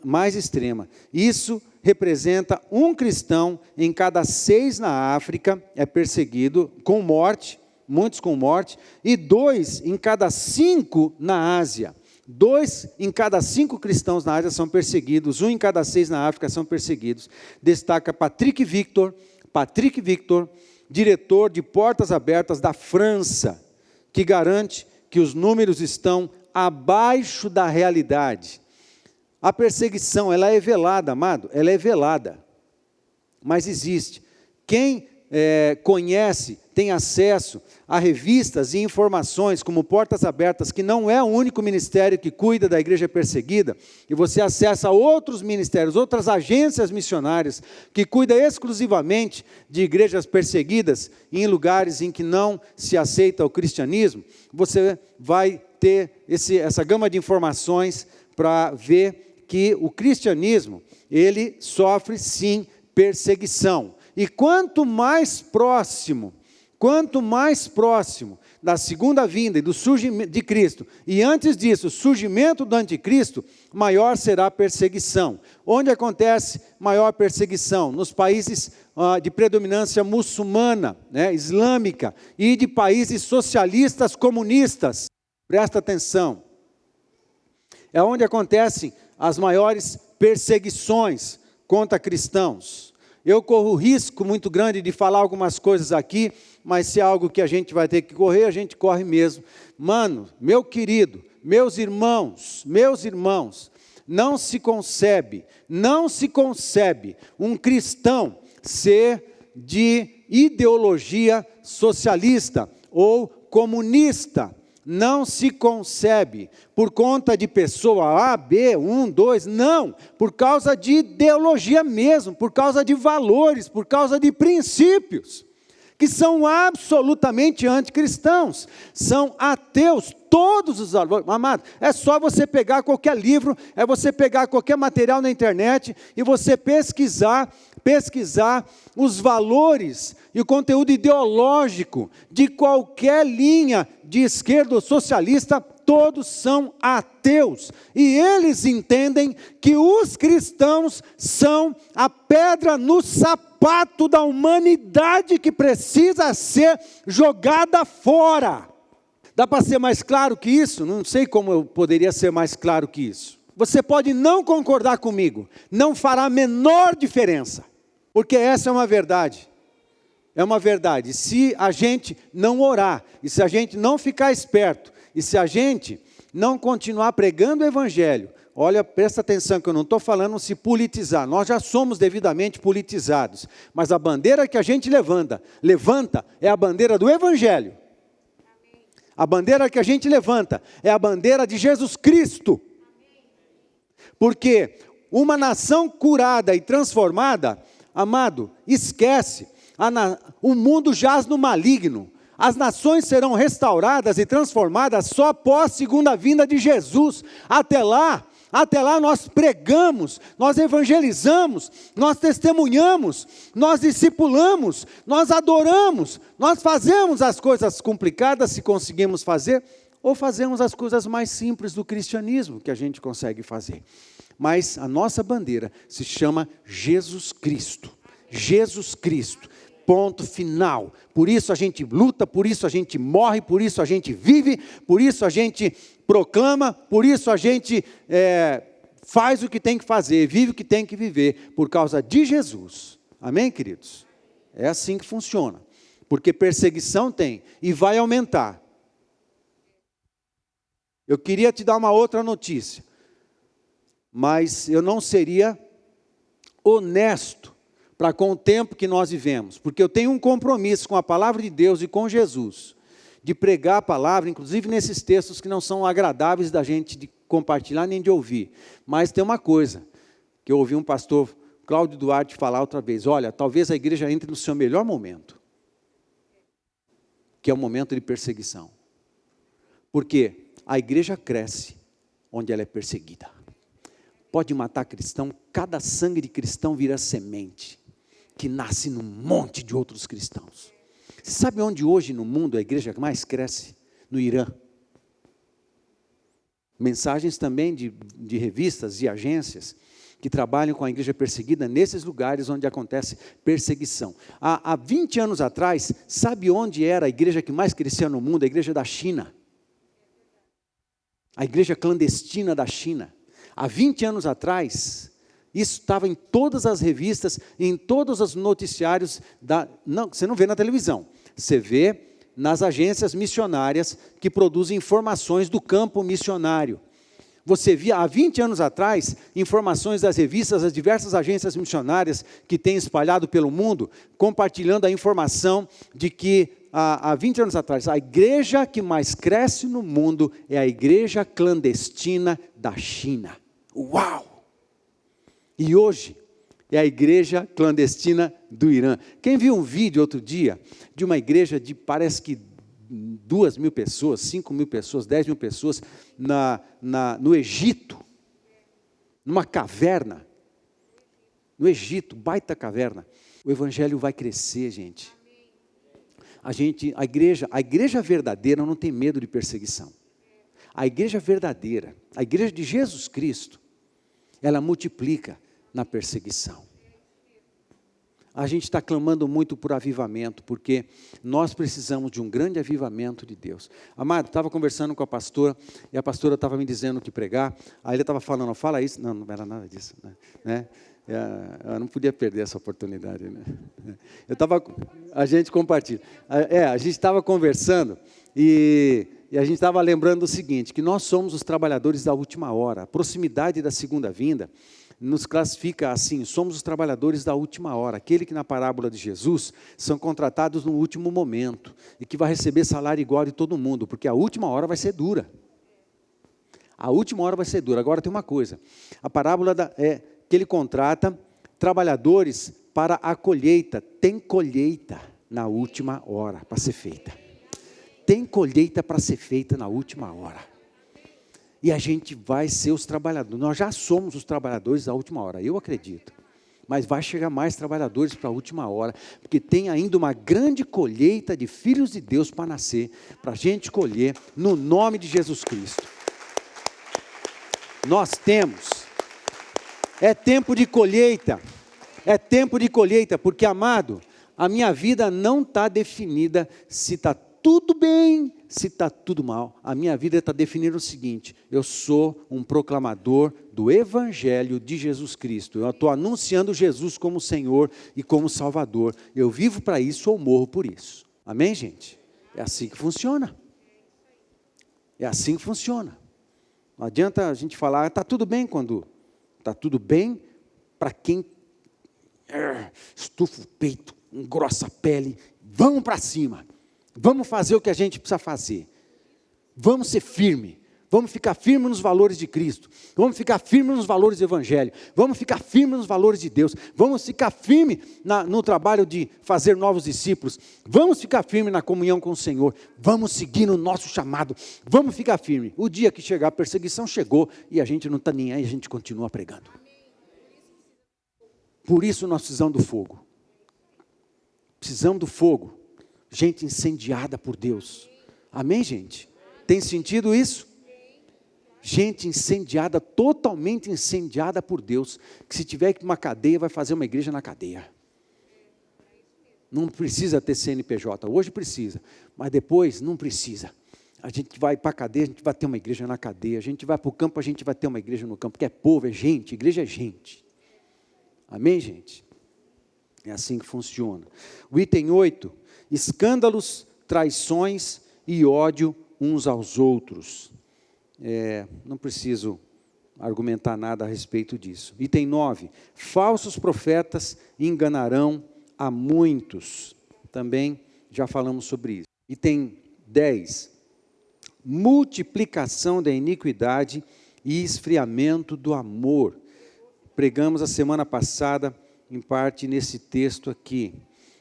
mais extrema. Isso representa um cristão em cada 6 na África é perseguido com morte, muitos com morte, e 2 em cada 5 na Ásia. 2 em cada 5 cristãos na Ásia são perseguidos, 1 em cada 6 na África são perseguidos. Destaca Patrick Victor, diretor de Portas Abertas da França, que garante que os números estão abaixo da realidade. A perseguição, ela é velada, amado, ela é velada, mas existe. Quem conhece, tem acesso a revistas e informações como Portas Abertas, que não é o único ministério que cuida da igreja perseguida, e você acessa outros ministérios, outras agências missionárias, que cuidam exclusivamente de igrejas perseguidas, em lugares em que não se aceita o cristianismo, você vai ter essa gama de informações para ver que o cristianismo, ele sofre sim perseguição. E quanto mais próximo da segunda vinda e do surgimento de Cristo, e antes disso, o surgimento do anticristo, maior será a perseguição. Onde acontece maior perseguição? Nos países de predominância muçulmana, né, islâmica, e de países socialistas comunistas. Presta atenção. É onde acontecem as maiores perseguições contra cristãos. Eu corro risco muito grande de falar algumas coisas aqui, mas se é algo que a gente vai ter que correr, a gente corre mesmo. Mano, meu querido, meus irmãos, não se concebe um cristão ser de ideologia socialista ou comunista. Não se concebe por conta de pessoa A, B, 1, 2, não, por causa de ideologia mesmo, por causa de valores, por causa de princípios, que são absolutamente anticristãos, são ateus, todos os valores. Amado, é só você pegar qualquer livro, é você pegar qualquer material na internet e você pesquisar os valores e o conteúdo ideológico de qualquer linha de esquerda ou socialista, todos são ateus. E eles entendem que os cristãos são a pedra no sapato da humanidade que precisa ser jogada fora. Dá para ser mais claro que isso? Não sei como eu poderia ser mais claro que isso. Você pode não concordar comigo, não fará a menor diferença, porque essa é uma verdade. É uma verdade. Se a gente não orar, e se a gente não ficar esperto, e se a gente não continuar pregando o Evangelho, olha, presta atenção que eu não estou falando se politizar, nós já somos devidamente politizados, mas a bandeira que a gente levanta é a bandeira do Evangelho. A bandeira que a gente levanta é a bandeira de Jesus Cristo. Porque uma nação curada e transformada, amado, esquece, o mundo jaz no maligno. As nações serão restauradas e transformadas só após a segunda vinda de Jesus. Até lá nós pregamos, nós evangelizamos, nós testemunhamos, nós discipulamos, nós adoramos, nós fazemos as coisas complicadas se conseguimos fazer, ou fazemos as coisas mais simples do cristianismo que a gente consegue fazer. Mas a nossa bandeira se chama Jesus Cristo. Jesus Cristo. Ponto final. Por isso a gente luta, por isso a gente morre, por isso a gente vive, por isso a gente proclama, por isso a gente faz o que tem que fazer, vive o que tem que viver, por causa de Jesus. Amém, queridos? É assim que funciona. Porque perseguição tem e vai aumentar. Eu queria te dar uma outra notícia, mas eu não seria honesto para com o tempo que nós vivemos, porque eu tenho um compromisso com a palavra de Deus e com Jesus, de pregar a palavra, inclusive nesses textos que não são agradáveis da gente de compartilhar nem de ouvir. Mas tem uma coisa, que eu ouvi um pastor, Cláudio Duarte, falar outra vez, olha, talvez a igreja entre no seu melhor momento, que é o momento de perseguição. Porque a igreja cresce onde ela é perseguida. Pode matar cristão, cada sangue de cristão vira semente, que nasce num monte de outros cristãos. Você sabe onde hoje no mundo a igreja mais cresce? No Irã. Mensagens também de revistas e agências que trabalham com a igreja perseguida nesses lugares onde acontece perseguição. Há 20 anos atrás, sabe onde era a igreja que mais crescia no mundo? A igreja da China. A igreja clandestina da China. Há 20 anos atrás, isso estava em todas as revistas, em todos os noticiários, você não vê na televisão, você vê nas agências missionárias que produzem informações do campo missionário. Você via há 20 anos atrás, informações das revistas, das diversas agências missionárias que têm espalhado pelo mundo, compartilhando a informação de que há 20 anos atrás, a igreja que mais cresce no mundo é a igreja clandestina da China. Uau! E hoje é a igreja clandestina do Irã. Quem viu um vídeo outro dia de uma igreja de parece que 2.000 pessoas, 5.000 pessoas, 10.000 pessoas no Egito, numa caverna, no Egito, baita caverna. O evangelho vai crescer, gente. A igreja verdadeira não tem medo de perseguição. A igreja verdadeira, a igreja de Jesus Cristo, ela multiplica na perseguição. A gente está clamando muito por avivamento, porque nós precisamos de um grande avivamento de Deus. Amado, estava conversando com a pastora, e a pastora estava me dizendo o que pregar, aí ele estava falando, fala isso, não era nada disso, né? Eu não podia perder essa oportunidade, né? A gente compartilha. A gente estava conversando e a gente estava lembrando o seguinte, que nós somos os trabalhadores da última hora. A proximidade da segunda vinda nos classifica assim, somos os trabalhadores da última hora. Aquele que na parábola de Jesus são contratados no último momento e que vai receber salário igual de todo mundo, porque a última hora vai ser dura. A última hora vai ser dura. Agora tem uma coisa, a parábola que ele contrata trabalhadores para a colheita. Tem colheita na última hora para ser feita. Tem colheita para ser feita na última hora. E a gente vai ser os trabalhadores. Nós já somos os trabalhadores da última hora, eu acredito. Mas vai chegar mais trabalhadores para a última hora, porque tem ainda uma grande colheita de filhos de Deus para nascer, para a gente colher, no nome de Jesus Cristo. Nós temos. É tempo de colheita, porque, amado, a minha vida não está definida se está tudo bem, se está tudo mal. A minha vida está definindo o seguinte: eu sou um proclamador do Evangelho de Jesus Cristo. Eu estou anunciando Jesus como Senhor e como Salvador. Eu vivo para isso ou morro por isso. Amém, gente? É assim que funciona. É assim que funciona. Não adianta a gente falar, está tudo bem quando... Está tudo bem para quem estufa o peito, engrossa a pele, vamos para cima. Vamos fazer o que a gente precisa fazer. Vamos ser firme. Vamos ficar firme nos valores de Cristo. Vamos ficar firme nos valores do Evangelho. Vamos ficar firme nos valores de Deus. Vamos ficar firme no trabalho de fazer novos discípulos. Vamos ficar firme na comunhão com o Senhor. Vamos seguir no nosso chamado. Vamos ficar firme. O dia que chegar a perseguição chegou e a gente não está nem aí, a gente continua pregando. Por isso nós precisamos do fogo. Precisamos do fogo. Gente incendiada por Deus. Amém, gente? Tem sentido isso? Gente incendiada, totalmente incendiada por Deus, que se tiver que ir para uma cadeia, vai fazer uma igreja na cadeia. Não precisa ter CNPJ, hoje precisa, mas depois não precisa. A gente vai para a cadeia, a gente vai ter uma igreja na cadeia, a gente vai para o campo, a gente vai ter uma igreja no campo, porque é povo, é gente, igreja é gente. Amém, gente? É assim que funciona. O item 8, escândalos, traições e ódio uns aos outros. Não preciso argumentar nada a respeito disso. Item 9, falsos profetas enganarão a muitos. Também já falamos sobre isso. Item 10, multiplicação da iniquidade e esfriamento do amor. Pregamos a semana passada, em parte, nesse texto aqui.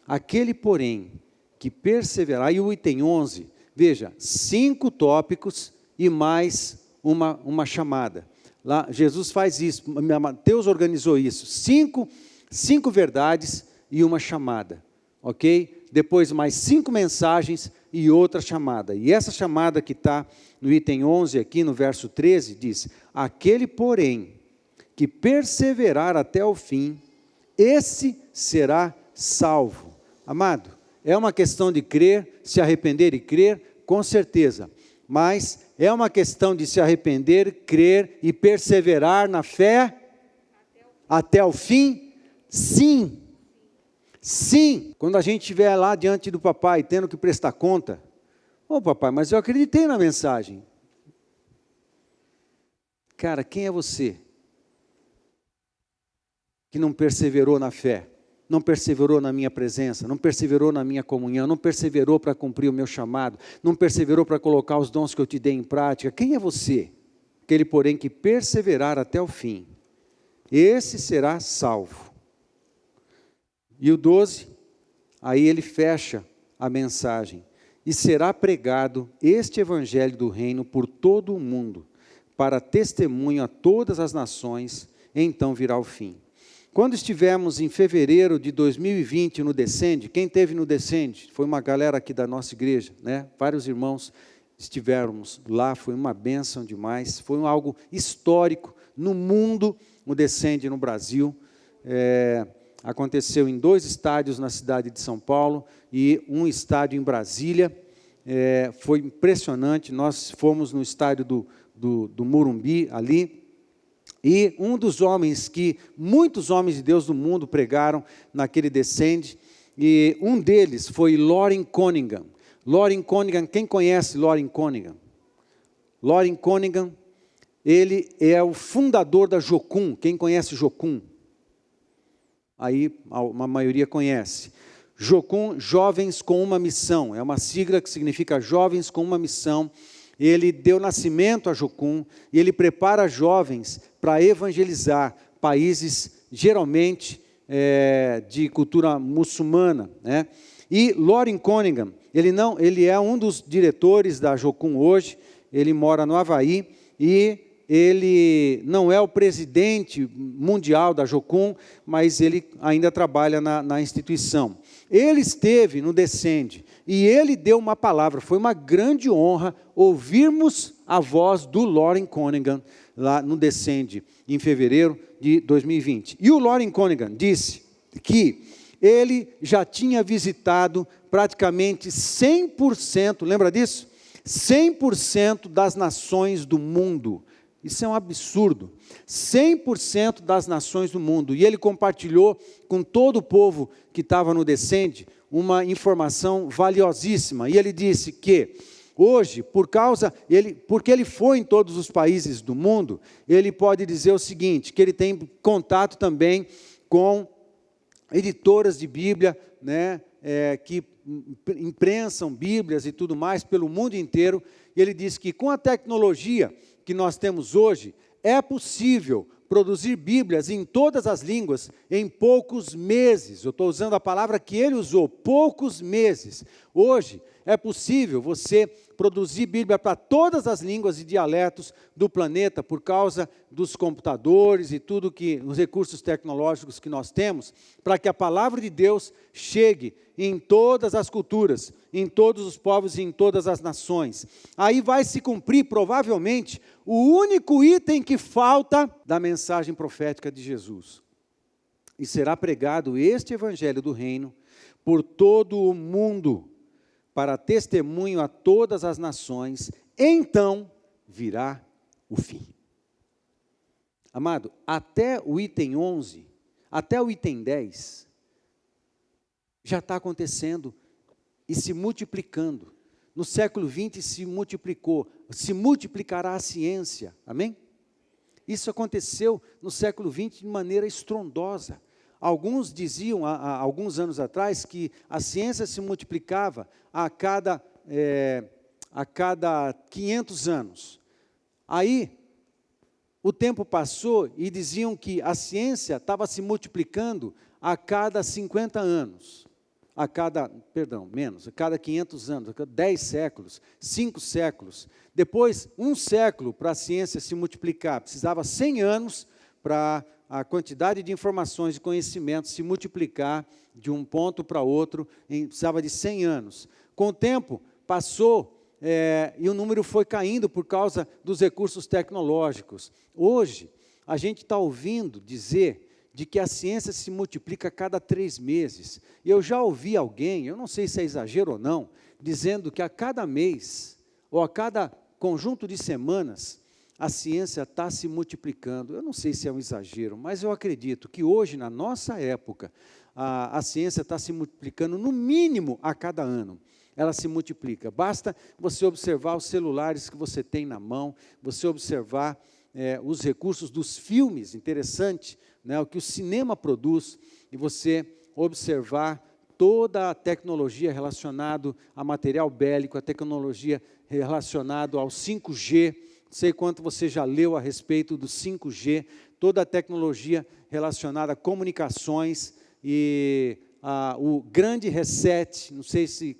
Aquele, porém, que perseverar, e o item 11, veja, 5 tópicos e mais uma chamada. Lá, Jesus faz isso, Mateus organizou isso, 5 verdades e uma chamada, ok? Depois mais 5 mensagens e outra chamada. E essa chamada que está no item 11, aqui no verso 13, diz, aquele, porém, que perseverar até o fim, esse será salvo. Amado, é uma questão de crer, se arrepender e crer, com certeza. Mas é uma questão de se arrepender, crer e perseverar na fé até o fim? Sim. Sim. Quando a gente estiver lá diante do papai, tendo que prestar conta, papai, mas eu acreditei na mensagem. Cara, quem é você que não perseverou na fé? Não perseverou na minha presença, não perseverou na minha comunhão, não perseverou para cumprir o meu chamado, não perseverou para colocar os dons que eu te dei em prática. Quem é você? Aquele, porém, que perseverar até o fim, esse será salvo. E o 12, aí ele fecha a mensagem. E será pregado este evangelho do reino por todo o mundo, para testemunho a todas as nações, então virá o fim. Quando estivemos em fevereiro de 2020 no Descende, quem teve no Descende? Foi uma galera aqui da nossa igreja, né? Vários irmãos estivemos lá, foi uma bênção demais, foi algo histórico no mundo, o Descende no Brasil. Aconteceu em 2 estádios na cidade de São Paulo e um estádio em Brasília. Foi impressionante, nós fomos no estádio do Morumbi ali. E um dos homens que muitos homens de Deus do mundo pregaram naquele Descende, e um deles foi Loren Cunningham. Loren Cunningham, quem conhece Loren Cunningham? Loren Cunningham, ele é o fundador da Jocum. Quem conhece Jocum? Aí uma maioria conhece. Jocum, Jovens com uma Missão, é uma sigla que significa Jovens com uma Missão. Ele deu nascimento a Jocum e ele prepara jovens para evangelizar países, geralmente, de cultura muçulmana, né? E Loren Cunningham, ele é um dos diretores da Jocum hoje, ele mora no Havaí e ele não é o presidente mundial da Jocum, mas ele ainda trabalha na instituição. Ele esteve no Descende e ele deu uma palavra, foi uma grande honra ouvirmos a voz do Loren Cunningham lá no Descende, em fevereiro de 2020. E o Loren Cunningham disse que ele já tinha visitado praticamente 100%, lembra disso? 100% das nações do mundo. Isso é um absurdo. 100% das nações do mundo. E ele compartilhou com todo o povo que estava no Descende uma informação valiosíssima. E ele disse que hoje, porque ele foi em todos os países do mundo, ele pode dizer o seguinte, que ele tem contato também com editoras de Bíblia, né, que imprensam Bíblias e tudo mais pelo mundo inteiro. E ele diz que com a tecnologia que nós temos hoje, é possível produzir Bíblias em todas as línguas em poucos meses. Eu estou usando a palavra que ele usou, poucos meses. Hoje é possível você produzir Bíblia para todas as línguas e dialetos do planeta por causa dos computadores e tudo que, os recursos tecnológicos que nós temos, para que a palavra de Deus chegue em todas as culturas, em todos os povos e em todas as nações. Aí vai se cumprir, provavelmente, o único item que falta da mensagem profética de Jesus. E será pregado este evangelho do reino por todo o mundo, para testemunho a todas as nações, então virá o fim. Amado, até o item 11, até o item 10, já está acontecendo e se multiplicando. No século XX se multiplicou, se multiplicará a ciência, amém? Isso aconteceu no século XX de maneira estrondosa. Alguns diziam, há alguns anos atrás, que a ciência se multiplicava a cada 500 anos. Aí, o tempo passou e diziam que a ciência estava se multiplicando a cada 50 anos. A cada 500 anos, a cada 10 séculos, 5 séculos. Depois, 1 século para a ciência se multiplicar. Precisava 100 anos para a quantidade de informações e conhecimentos se multiplicar de um ponto para outro, precisava de 100 anos. Com o tempo, passou e o número foi caindo por causa dos recursos tecnológicos. Hoje, a gente está ouvindo dizer de que a ciência se multiplica a cada 3 meses. E eu já ouvi alguém, eu não sei se é exagero ou não, dizendo que a cada mês, ou a cada conjunto de semanas, a ciência está se multiplicando. Eu não sei se é um exagero, mas eu acredito que hoje, na nossa época, a ciência está se multiplicando no mínimo a cada ano. Ela se multiplica. Basta você observar os celulares que você tem na mão, você observar os recursos dos filmes, interessante, né, o que o cinema produz, e você observar toda a tecnologia relacionada a material bélico, a tecnologia relacionada ao 5G, não sei quanto você já leu a respeito do 5G, toda a tecnologia relacionada a comunicações e o grande reset, não sei se,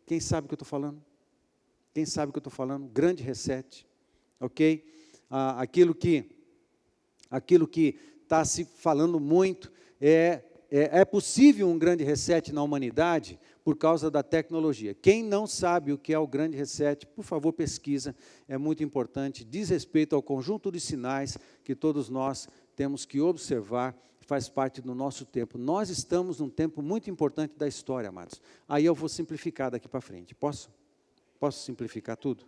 quem sabe o que eu estou falando? Quem sabe o que eu estou falando? Grande reset, ok? Aquilo que está se falando muito, é possível um grande reset na humanidade por causa da tecnologia. Quem não sabe o que é o grande reset, por favor, pesquisa, é muito importante, diz respeito ao conjunto de sinais que todos nós temos que observar, faz parte do nosso tempo. Nós estamos num tempo muito importante da história, amados. Aí eu vou simplificar daqui para frente. Posso? Posso simplificar tudo?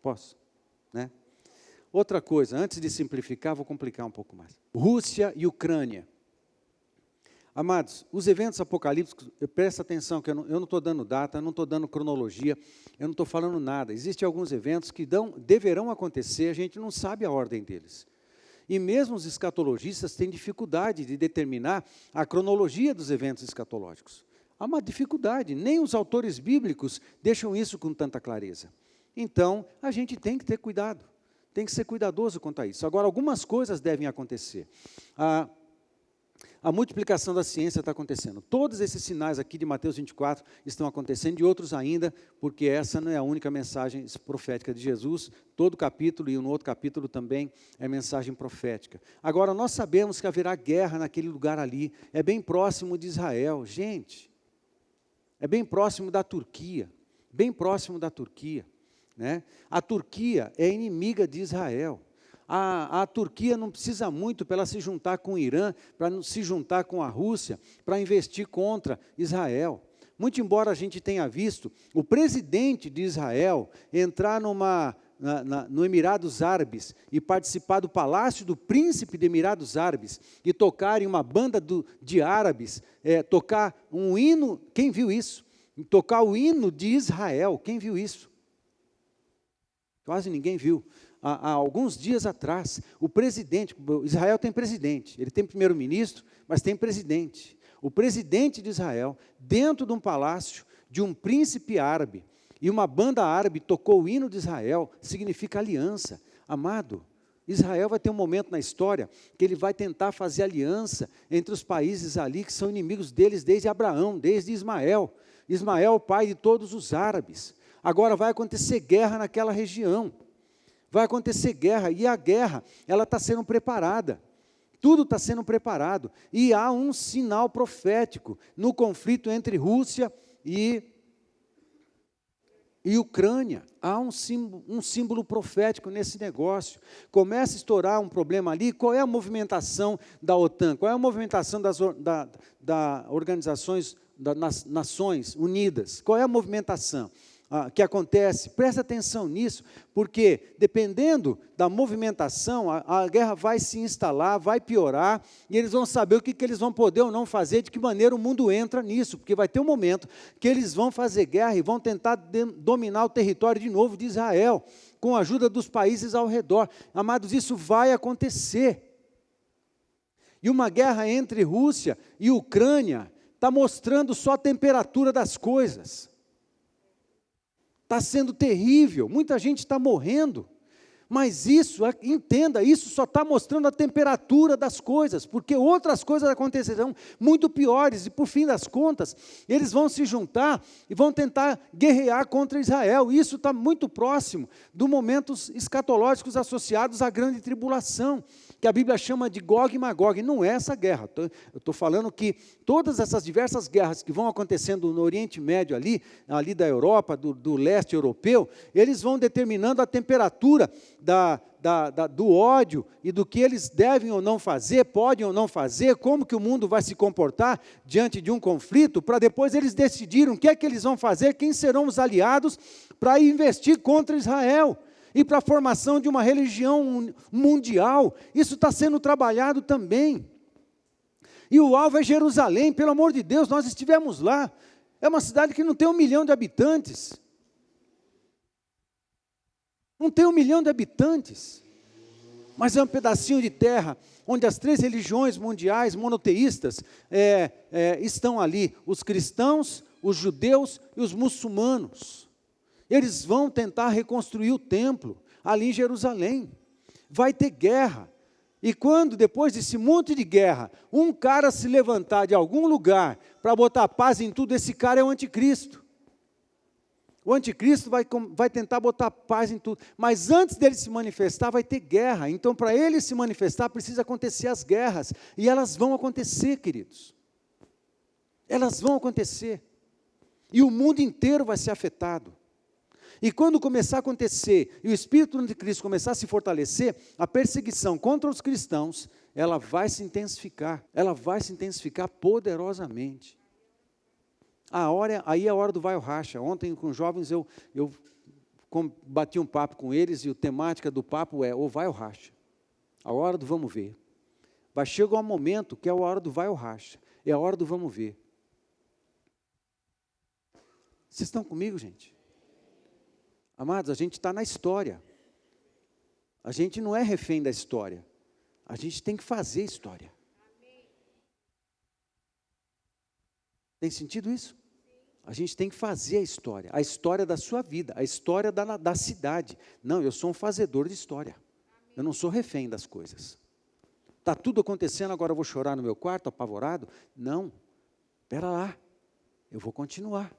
Posso, né? Outra coisa, antes de simplificar, vou complicar um pouco mais. Rússia e Ucrânia. Amados, os eventos apocalípticos, presta atenção, que eu não estou dando data, eu não estou dando cronologia, eu não estou falando nada. Existem alguns eventos que deverão acontecer, a gente não sabe a ordem deles. E mesmo os escatologistas têm dificuldade de determinar a cronologia dos eventos escatológicos. Há uma dificuldade, nem os autores bíblicos deixam isso com tanta clareza. Então, a gente tem que ter cuidado. Tem que ser cuidadoso quanto a isso. Agora, algumas coisas devem acontecer. A multiplicação da ciência está acontecendo. Todos esses sinais aqui de Mateus 24 estão acontecendo, e outros ainda, porque essa não é a única mensagem profética de Jesus. Todo capítulo, e no outro capítulo também, é mensagem profética. Agora, nós sabemos que haverá guerra naquele lugar ali. É bem próximo de Israel. Gente, é bem próximo da Turquia. Bem próximo da Turquia. Né? A Turquia é inimiga de Israel. A Turquia não precisa muito para ela se juntar com o Irã, para se juntar com a Rússia, para investir contra Israel. Muito embora a gente tenha visto o presidente de Israel entrar no Emirados Árabes e participar do palácio do príncipe de Emirados Árabes e tocar em uma banda de árabes, tocar um hino, quem viu isso? Tocar o hino de Israel, quem viu isso? Quase ninguém viu. Há alguns dias atrás, o presidente, Israel tem presidente, ele tem primeiro-ministro, mas tem presidente. O presidente de Israel, dentro de um palácio de um príncipe árabe, e uma banda árabe tocou o hino de Israel, significa aliança. Amado, Israel vai ter um momento na história que ele vai tentar fazer aliança entre os países ali que são inimigos deles desde Abraão, desde Ismael. Ismael, pai de todos os árabes. Agora vai acontecer guerra naquela região. Vai acontecer guerra, e a guerra, ela está sendo preparada. Tudo está sendo preparado. E há um sinal profético no conflito entre Rússia e Ucrânia. Há um símbolo profético nesse negócio. Começa a estourar um problema ali. Qual é a movimentação da OTAN? Qual é a movimentação das organizações, das Nações Unidas? Qual é a movimentação que acontece? Presta atenção nisso, porque dependendo da movimentação, a guerra vai se instalar, vai piorar, e eles vão saber o que eles vão poder ou não fazer, de que maneira o mundo entra nisso, porque vai ter um momento que eles vão fazer guerra e vão tentar dominar o território de novo de Israel, com a ajuda dos países ao redor. Amados, isso vai acontecer. E uma guerra entre Rússia e Ucrânia está mostrando só a temperatura das coisas. Está sendo terrível, muita gente está morrendo, mas isso, entenda, isso só está mostrando a temperatura das coisas, porque outras coisas acontecerão muito piores, e por fim das contas, eles vão se juntar e vão tentar guerrear contra Israel. Isso está muito próximo dos momentos escatológicos associados à grande tribulação, que a Bíblia chama de Gog e Magog. Não é essa guerra, eu estou falando que todas essas diversas guerras que vão acontecendo no Oriente Médio ali da Europa, do leste europeu, eles vão determinando a temperatura do ódio e do que eles devem ou não fazer, podem ou não fazer, como que o mundo vai se comportar diante de um conflito, para depois eles decidirem o que é que eles vão fazer, quem serão os aliados para investir contra Israel. E para a formação de uma religião mundial. Isso está sendo trabalhado também. E o alvo é Jerusalém, pelo amor de Deus, nós estivemos lá. É uma cidade que não tem 1 milhão de habitantes. Não tem 1 milhão de habitantes. Mas é um pedacinho de terra onde as 3 religiões mundiais monoteístas estão ali. Os cristãos, os judeus e os muçulmanos. Eles vão tentar reconstruir o templo ali em Jerusalém. Vai ter guerra. E quando, depois desse monte de guerra, um cara se levantar de algum lugar para botar paz em tudo, esse cara é o anticristo. O anticristo vai tentar botar paz em tudo. Mas antes dele se manifestar, vai ter guerra. Então, para ele se manifestar, precisa acontecer as guerras. E elas vão acontecer, queridos. Elas vão acontecer. E o mundo inteiro vai ser afetado. E quando começar a acontecer, e o Espírito de Cristo começar a se fortalecer, a perseguição contra os cristãos, ela vai se intensificar poderosamente. Aí é a hora do vai ou racha. Ontem com os jovens eu bati um papo com eles, e a temática do papo é ou vai ou racha. A hora do vamos ver. Vai chegar um momento que é a hora do vai ou racha, é a hora do vamos ver. Vocês estão comigo, gente? Amados, a gente está na história. A gente não é refém da história. A gente tem que fazer história. Tem sentido isso? A gente tem que fazer a história da sua vida, a história da cidade. Não, eu sou um fazedor de história. Eu não sou refém das coisas. Está tudo acontecendo, agora eu vou chorar no meu quarto, apavorado? Não, espera lá, eu vou continuar.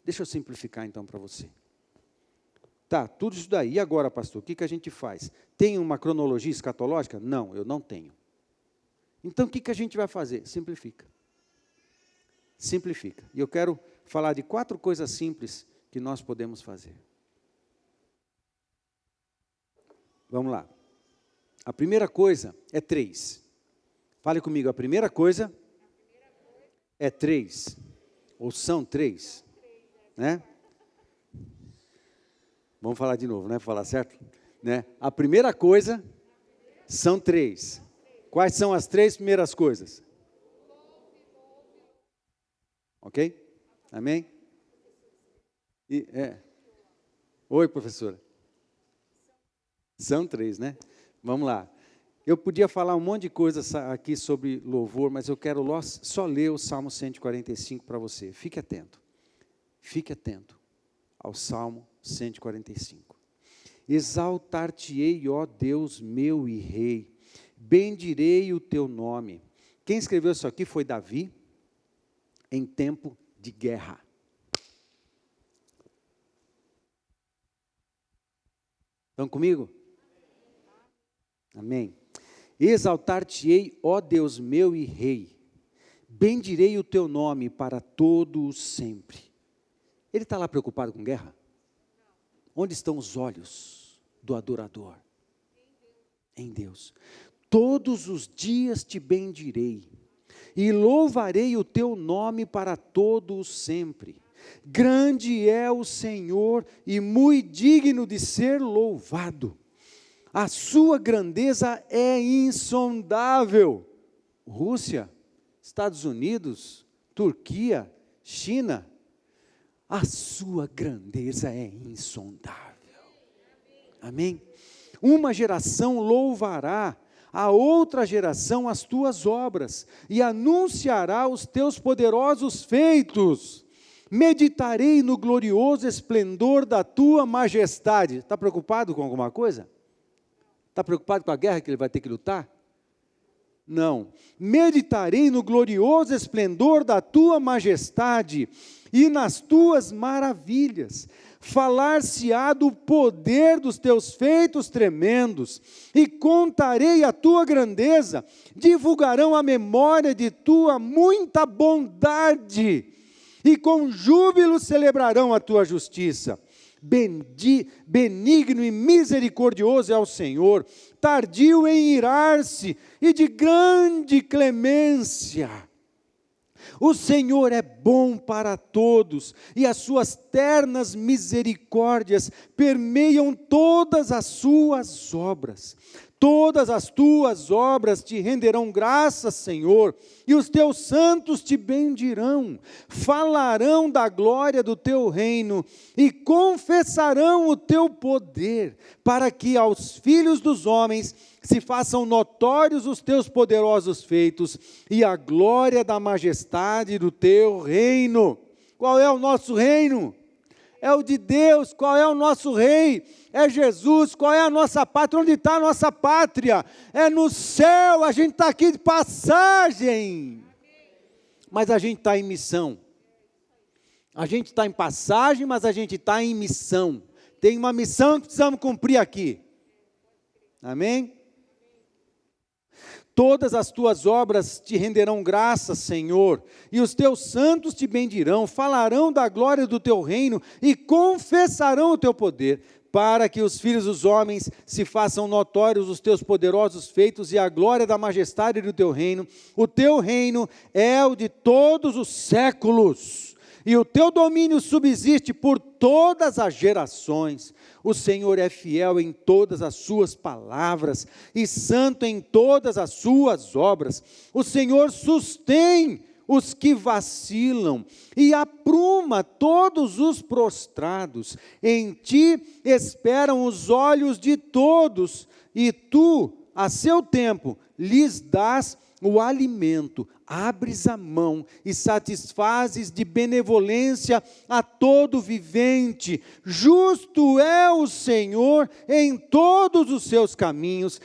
Deixa eu simplificar então para você. Tá, tudo isso daí. E agora, pastor, o que a gente faz? Tem uma cronologia escatológica? Não, eu não tenho. Então, o que a gente vai fazer? Simplifica. Simplifica. E eu quero falar de 4 coisas simples que nós podemos fazer. Vamos lá. A primeira coisa é 3. Fale comigo, a primeira coisa é 3. Ou são 3, né? Vamos falar de novo, né? Para falar certo? Né? A primeira coisa são 3. Quais são as 3 primeiras coisas? Ok? Amém? Oi, professora. São 3, né? Vamos lá. Eu podia falar um monte de coisas aqui sobre louvor, mas eu quero só ler o Salmo 145 para você. Fique atento. Fique atento ao Salmo 145. Exaltar-te-ei, ó Deus meu e Rei, bendirei o teu nome. Quem escreveu isso aqui foi Davi, em tempo de guerra. Estão comigo? Amém. Exaltar-te-ei, ó Deus meu e Rei, bendirei o teu nome para todo o sempre. Ele está lá preocupado com guerra? Onde estão os olhos do adorador? Em Deus. Todos os dias te bendirei e louvarei o teu nome para todo o sempre. Grande é o Senhor e muito digno de ser louvado. A sua grandeza é insondável. Rússia, Estados Unidos, Turquia, China, a sua grandeza é insondável. Amém? Uma geração louvará a outra geração as tuas obras e anunciará os teus poderosos feitos. Meditarei no glorioso esplendor da tua majestade. Está preocupado com alguma coisa? Está preocupado com a guerra que ele vai ter que lutar? Não. Meditarei no glorioso esplendor da tua majestade e nas tuas maravilhas. Falar-se-á do poder dos teus feitos tremendos, e contarei a tua grandeza, divulgarão a memória de tua muita bondade, e com júbilo celebrarão a tua justiça. Benigno e misericordioso é o Senhor, tardio em irar-se e de grande clemência. O Senhor é bom para todos, e as suas ternas misericórdias permeiam todas as suas obras. Todas as tuas obras te renderão graças, Senhor, e os teus santos te bendirão. Falarão da glória do teu reino e confessarão o teu poder, para que aos filhos dos homens se façam notórios os teus poderosos feitos e a glória da majestade do teu reino. Qual é o nosso reino? É o de Deus. Qual é o nosso rei? É Jesus. Qual é a nossa pátria? Onde está a nossa pátria? É no céu. A gente está aqui de passagem, mas a gente está em missão. A gente está em passagem, mas a gente está em missão. Tem uma missão que precisamos cumprir aqui. Amém? Todas as tuas obras te renderão graças, Senhor, e os teus santos te bendirão, falarão da glória do teu reino e confessarão o teu poder, para que os filhos dos homens se façam notórios os teus poderosos feitos e a glória da majestade do teu reino. O teu reino é o de todos os séculos, e o teu domínio subsiste por todas as gerações. O Senhor é fiel em todas as suas palavras e santo em todas as suas obras. O Senhor sustém os que vacilam e apruma todos os prostrados. Em ti esperam os olhos de todos, e tu, a seu tempo, lhes dás o alimento. Abres a mão e satisfazes de benevolência a todo vivente. Justo é o Senhor em todos os seus caminhos,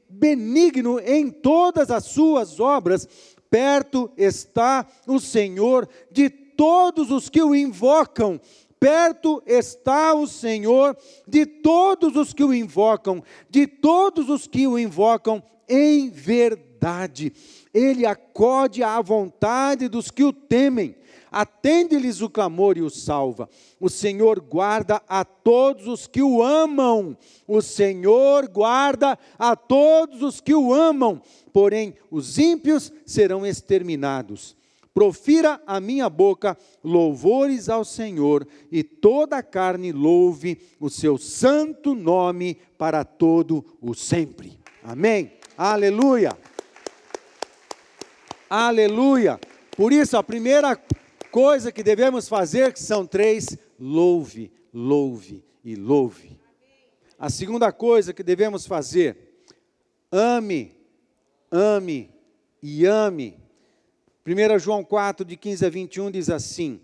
benigno em todas as suas obras. Perto está o Senhor de todos os que o invocam. Perto está o Senhor de todos os que o invocam, de todos os que o invocam em verdade. Ele acode à vontade dos que o temem, atende-lhes o clamor e o salva. O Senhor guarda a todos os que o amam. O Senhor guarda a todos os que o amam, porém os ímpios serão exterminados. Profira a minha boca louvores ao Senhor, e toda a carne louve o seu santo nome para todo o sempre. Amém? Aleluia! Aleluia! Por isso, a primeira coisa que devemos fazer, que são 3, louve, louve e louve. A segunda coisa que devemos fazer, ame, ame e ame. 1 João 4, de 15 a 21, diz assim: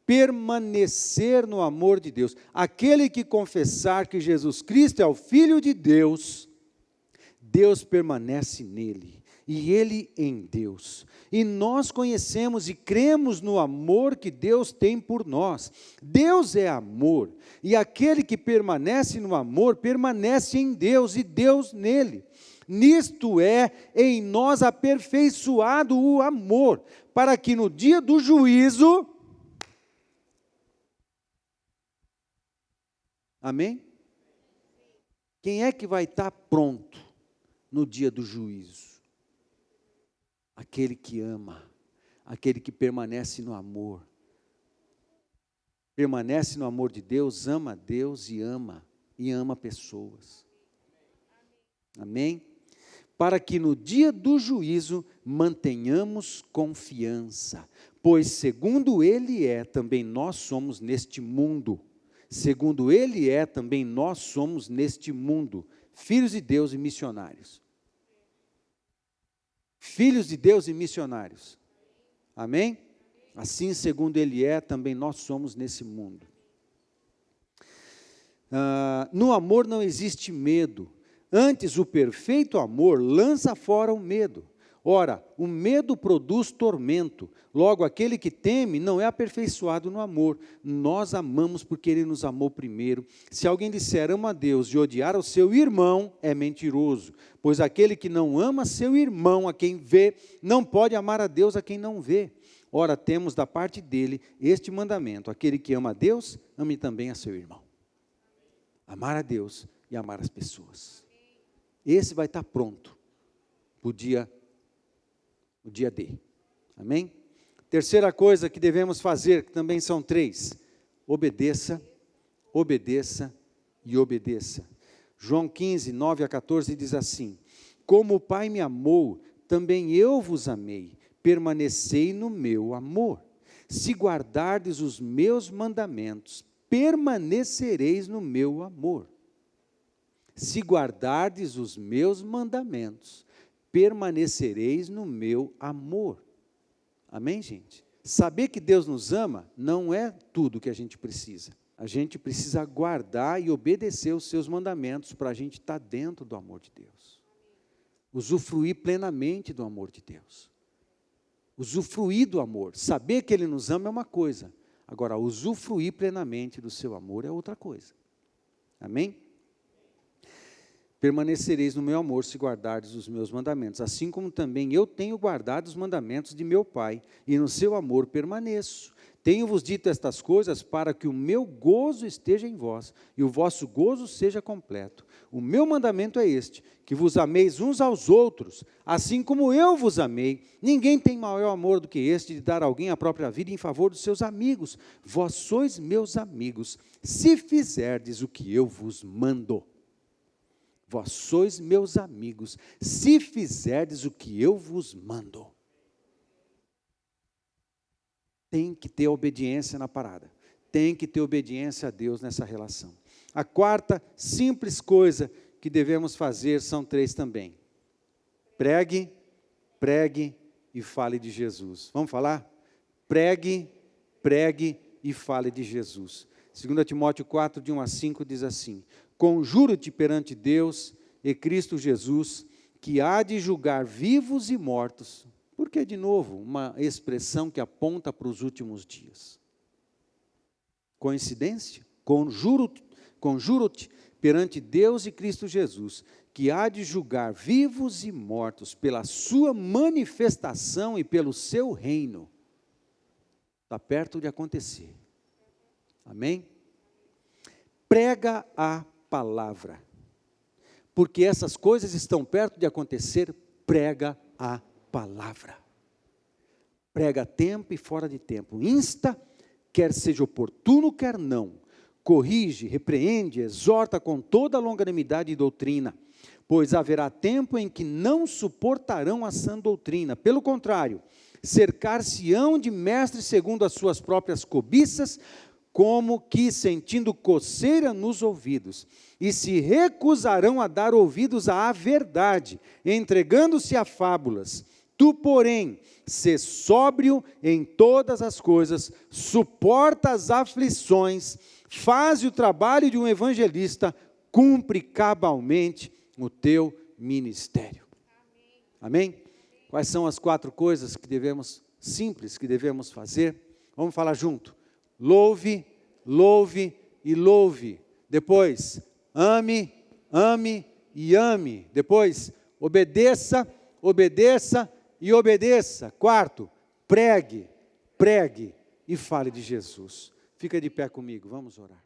permanecer no amor de Deus. Aquele que confessar que Jesus Cristo é o Filho de Deus, Deus permanece nele, e ele em Deus. E nós conhecemos e cremos no amor que Deus tem por nós. Deus é amor, e aquele que permanece no amor, permanece em Deus, e Deus nele. Nisto é em nós aperfeiçoado o amor, para que no dia do juízo, amém? Quem é que vai estar pronto no dia do juízo? Aquele que ama, aquele que permanece no amor. Permanece no amor de Deus, ama a Deus e ama pessoas. Amém? Para que no dia do juízo mantenhamos confiança, pois segundo Ele é, também nós somos neste mundo. Segundo Ele é, também nós somos neste mundo, filhos de Deus e missionários. Filhos de Deus e missionários. Amém? Assim, segundo Ele é, também nós somos nesse mundo. No amor não existe medo. Antes, o perfeito amor lança fora o medo. Ora, o medo produz tormento. Logo, aquele que teme não é aperfeiçoado no amor. Nós amamos porque Ele nos amou primeiro. Se alguém disser ama a Deus e odiar o seu irmão, é mentiroso. Pois aquele que não ama seu irmão, a quem vê, não pode amar a Deus a quem não vê. Ora, temos da parte dele este mandamento: aquele que ama a Deus, ame também a seu irmão. Amar a Deus e amar as pessoas. Esse vai estar pronto para o dia D. Amém? Terceira coisa que devemos fazer, que também são 3, obedeça, obedeça e obedeça. João 15, 9 a 14 diz assim: como o Pai me amou, também eu vos amei, permanecei no meu amor. Se guardardes os meus mandamentos, permanecereis no meu amor. Se guardardes os meus mandamentos, permanecereis no meu amor. Amém, gente? Saber que Deus nos ama não é tudo que a gente precisa. A gente precisa guardar e obedecer os seus mandamentos para a gente estar dentro do amor de Deus. Usufruir plenamente do amor de Deus. Usufruir do amor. Saber que Ele nos ama é uma coisa. Agora, usufruir plenamente do seu amor é outra coisa. Amém? Permanecereis no meu amor se guardardes os meus mandamentos, assim como também eu tenho guardado os mandamentos de meu Pai, e no seu amor permaneço. Tenho-vos dito estas coisas para que o meu gozo esteja em vós, e o vosso gozo seja completo. O meu mandamento é este, que vos ameis uns aos outros, assim como eu vos amei. Ninguém tem maior amor do que este, de dar a alguém a própria vida em favor dos seus amigos. Vós sois meus amigos, se fizerdes o que eu vos mando. Vós sois meus amigos, se fizerdes o que eu vos mando. Tem que ter obediência na parada. Tem que ter obediência a Deus nessa relação. A quarta simples coisa que devemos fazer são 3 também. Pregue, pregue e fale de Jesus. Vamos falar? Pregue, pregue e fale de Jesus. 2 Timóteo 4, de 1 a 5 diz assim: conjuro-te perante Deus e Cristo Jesus, que há de julgar vivos e mortos. Porque, de novo, uma expressão que aponta para os últimos dias. Coincidência? Conjuro-te perante Deus e Cristo Jesus, que há de julgar vivos e mortos pela sua manifestação e pelo seu reino. Está perto de acontecer. Amém? Prega a palavra. Porque essas coisas estão perto de acontecer, prega a palavra. Prega a tempo e fora de tempo. Insta, quer seja oportuno, quer não. Corrige, repreende, exorta com toda a longanimidade e doutrina. Pois haverá tempo em que não suportarão a sã doutrina. Pelo contrário, cercar-se-ão de mestres segundo as suas próprias cobiças, como que sentindo coceira nos ouvidos, e se recusarão a dar ouvidos à verdade, entregando-se a fábulas. Tu, porém, sê sóbrio em todas as coisas, suporta as aflições, faz o trabalho de um evangelista, cumpre cabalmente o teu ministério. Amém? Quais são as 4 coisas simples que devemos fazer? Vamos falar junto. Louve, louve e louve. Depois, ame, ame e ame. Depois, obedeça, obedeça e obedeça. 4, pregue, pregue e fale de Jesus. Fica de pé comigo, vamos orar.